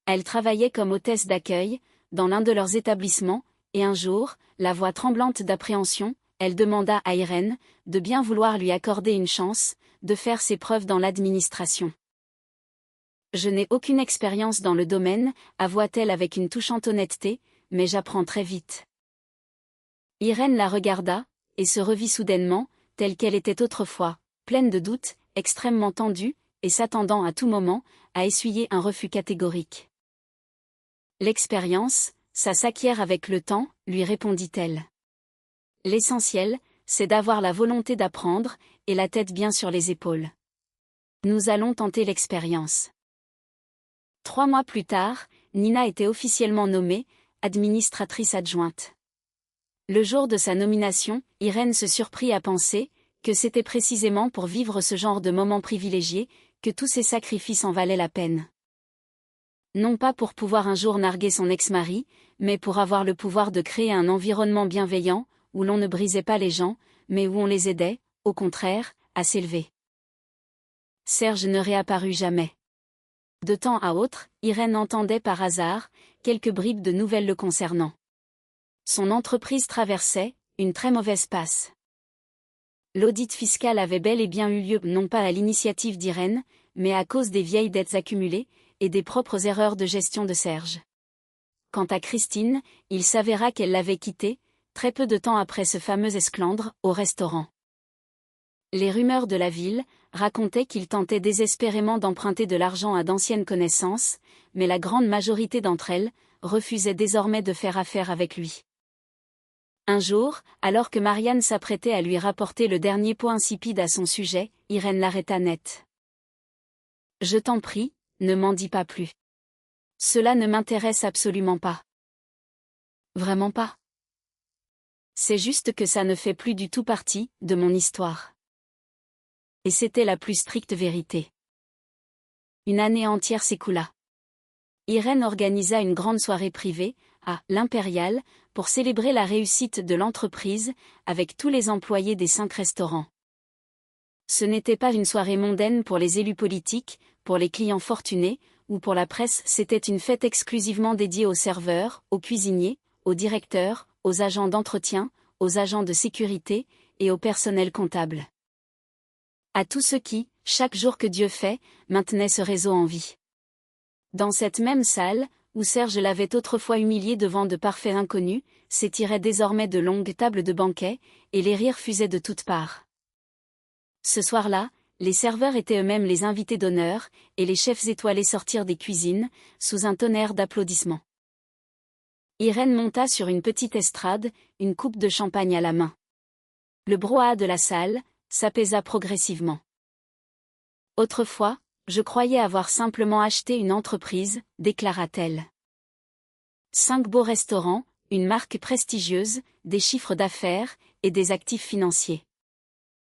Elle travaillait comme hôtesse d'accueil dans l'un de leurs établissements, et un jour, la voix tremblante d'appréhension, elle demanda à Irène de bien vouloir lui accorder une chance, de faire ses preuves dans l'administration. « Je n'ai aucune expérience dans le domaine », avoua-t-elle avec une touchante honnêteté, « mais j'apprends très vite. » Irène la regarda, et se revit soudainement, telle qu'elle était autrefois, pleine de doutes, extrêmement tendue, et s'attendant à tout moment, à essuyer un refus catégorique. « L'expérience, ça s'acquiert avec le temps, » lui répondit-elle. « L'essentiel, c'est d'avoir la volonté d'apprendre, et la tête bien sur les épaules. Nous allons tenter l'expérience. » 3 mois plus tard, Nina était officiellement nommée administratrice adjointe. Le jour de sa nomination, Irène se surprit à penser que c'était précisément pour vivre ce genre de moments privilégiés que tous ces sacrifices en valaient la peine. Non pas pour pouvoir un jour narguer son ex-mari, mais pour avoir le pouvoir de créer un environnement bienveillant, où l'on ne brisait pas les gens, mais où on les aidait, au contraire, à s'élever. Serge ne réapparut jamais. De temps à autre, Irène entendait par hasard quelques bribes de nouvelles le concernant. Son entreprise traversait une très mauvaise passe. L'audit fiscal avait bel et bien eu lieu non pas à l'initiative d'Irène, mais à cause des vieilles dettes accumulées et des propres erreurs de gestion de Serge. Quant à Christine, il s'avéra qu'elle l'avait quitté, très peu de temps après ce fameux esclandre, au restaurant. Les rumeurs de la ville racontaient qu'il tentait désespérément d'emprunter de l'argent à d'anciennes connaissances, mais la grande majorité d'entre elles refusaient désormais de faire affaire avec lui. Un jour, alors que Marianne s'apprêtait à lui rapporter le dernier pot insipide à son sujet, Irène l'arrêta net. « Je t'en prie, ne m'en dis pas plus. Cela ne m'intéresse absolument pas. » « Vraiment pas. C'est juste que ça ne fait plus du tout partie de mon histoire. » Et c'était la plus stricte vérité. Une année entière s'écoula. Irène organisa une grande soirée privée, à l'Impérial, pour célébrer la réussite de l'entreprise, avec tous les employés des 5 restaurants. Ce n'était pas une soirée mondaine pour les élus politiques, pour les clients fortunés, ou pour la presse, c'était une fête exclusivement dédiée aux serveurs, aux cuisiniers, aux directeurs, aux agents d'entretien, aux agents de sécurité, et au personnel comptable. À tous ceux qui, chaque jour que Dieu fait, maintenaient ce réseau en vie. Dans cette même salle, où Serge l'avait autrefois humilié devant de parfaits inconnus, s'étiraient désormais de longues tables de banquet, et les rires fusaient de toutes parts. Ce soir-là, les serveurs étaient eux-mêmes les invités d'honneur, et les chefs étoilés sortirent des cuisines, sous un tonnerre d'applaudissements. Irène monta sur une petite estrade, une coupe de champagne à la main. Le brouhaha de la salle, s'apaisa progressivement. Autrefois, je croyais avoir simplement acheté une entreprise, déclara-t-elle. 5 beaux restaurants, une marque prestigieuse, des chiffres d'affaires, et des actifs financiers.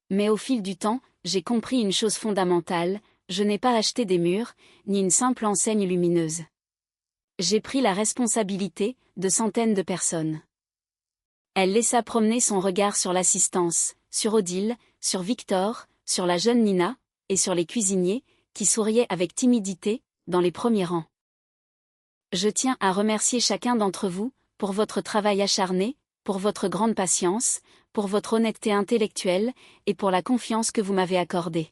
Mais au fil du temps, j'ai compris une chose fondamentale, je n'ai pas acheté des murs, ni une simple enseigne lumineuse. J'ai pris la responsabilité de centaines de personnes. Elle laissa promener son regard sur l'assistance, sur Odile, sur Victor, sur la jeune Nina, et sur les cuisiniers, qui souriaient avec timidité, dans les premiers rangs. Je tiens à remercier chacun d'entre vous, pour votre travail acharné, pour votre grande patience, pour votre honnêteté intellectuelle, et pour la confiance que vous m'avez accordée.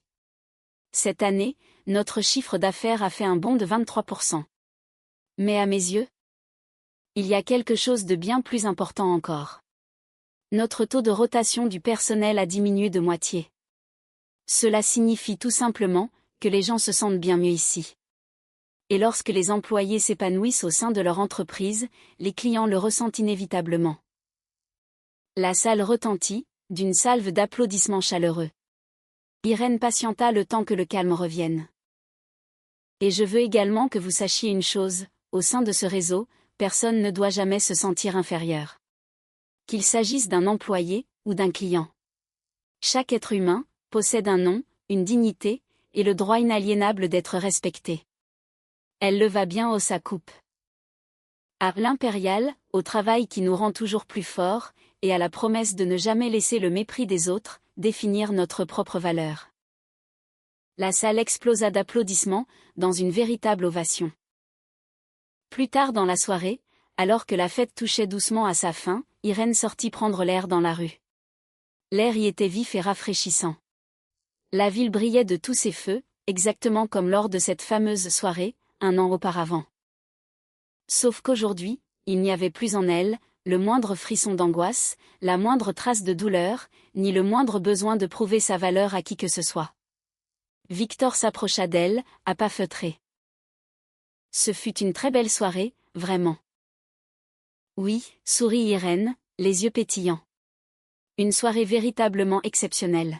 Cette année, notre chiffre d'affaires a fait un bond de 23%. Mais à mes yeux, il y a quelque chose de bien plus important encore. Notre taux de rotation du personnel a diminué de moitié. Cela signifie tout simplement que les gens se sentent bien mieux ici. Et lorsque les employés s'épanouissent au sein de leur entreprise, les clients le ressentent inévitablement. La salle retentit, d'une salve d'applaudissements chaleureux. Irène patienta le temps que le calme revienne. Et je veux également que vous sachiez une chose, au sein de ce réseau, personne ne doit jamais se sentir inférieur. Qu'il s'agisse d'un employé ou d'un client. Chaque être humain possède un nom, une dignité, et le droit inaliénable d'être respecté. Elle leva bien haut sa coupe. À l'Impérial, au travail qui nous rend toujours plus forts, et à la promesse de ne jamais laisser le mépris des autres définir notre propre valeur. La salle explosa d'applaudissements, dans une véritable ovation. Plus tard dans la soirée, alors que la fête touchait doucement à sa fin, Irène sortit prendre l'air dans la rue. L'air y était vif et rafraîchissant. La ville brillait de tous ses feux, exactement comme lors de cette fameuse soirée, un an auparavant. Sauf qu'aujourd'hui, il n'y avait plus en elle, le moindre frisson d'angoisse, la moindre trace de douleur, ni le moindre besoin de prouver sa valeur à qui que ce soit. Victor s'approcha d'elle, à pas feutrés. Ce fut une très belle soirée, vraiment. Oui, sourit Irène, les yeux pétillants. Une soirée véritablement exceptionnelle.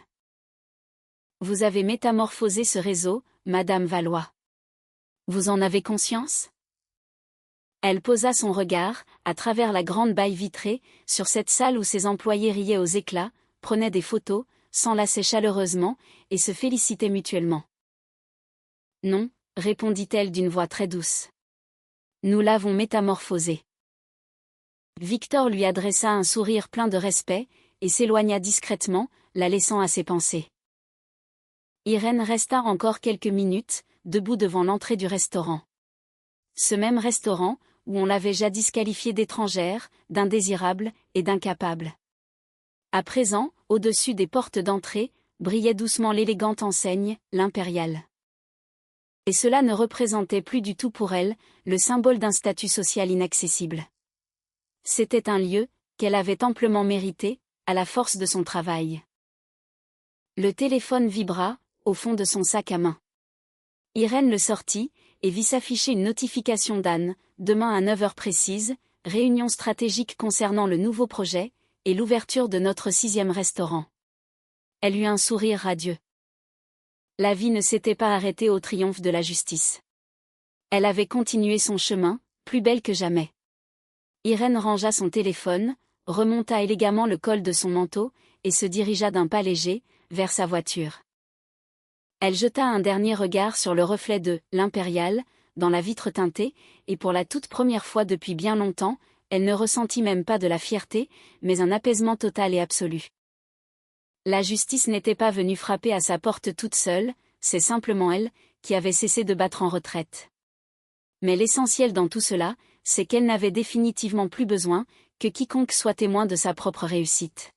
Vous avez métamorphosé ce réseau, Madame Valois. Vous en avez conscience ? Elle posa son regard, à travers la grande baille vitrée, sur cette salle où ses employés riaient aux éclats, prenaient des photos, s'enlaçaient chaleureusement, et se félicitaient mutuellement. Non, répondit-elle d'une voix très douce. Nous l'avons métamorphosé. Victor lui adressa un sourire plein de respect, et s'éloigna discrètement, la laissant à ses pensées. Irène resta encore quelques minutes, debout devant l'entrée du restaurant. Ce même restaurant, où on l'avait jadis qualifiée d'étrangère, d'indésirable et d'incapable. À présent, au-dessus des portes d'entrée, brillait doucement l'élégante enseigne, l'Impérial. Et cela ne représentait plus du tout pour elle, le symbole d'un statut social inaccessible. C'était un lieu, qu'elle avait amplement mérité, à la force de son travail. Le téléphone vibra, au fond de son sac à main. Irène le sortit, et vit s'afficher une notification d'Anne, demain à 9h précise, réunion stratégique concernant le nouveau projet, et l'ouverture de notre 6e restaurant. Elle eut un sourire radieux. La vie ne s'était pas arrêtée au triomphe de la justice. Elle avait continué son chemin, plus belle que jamais. Irène rangea son téléphone, remonta élégamment le col de son manteau, et se dirigea d'un pas léger, vers sa voiture. Elle jeta un dernier regard sur le reflet de « l'Impérial » dans la vitre teintée, et pour la toute première fois depuis bien longtemps, elle ne ressentit même pas de la fierté, mais un apaisement total et absolu. La justice n'était pas venue frapper à sa porte toute seule, c'est simplement elle, qui avait cessé de battre en retraite. Mais l'essentiel dans tout cela, c'est qu'elle n'avait définitivement plus besoin, que quiconque soit témoin de sa propre réussite.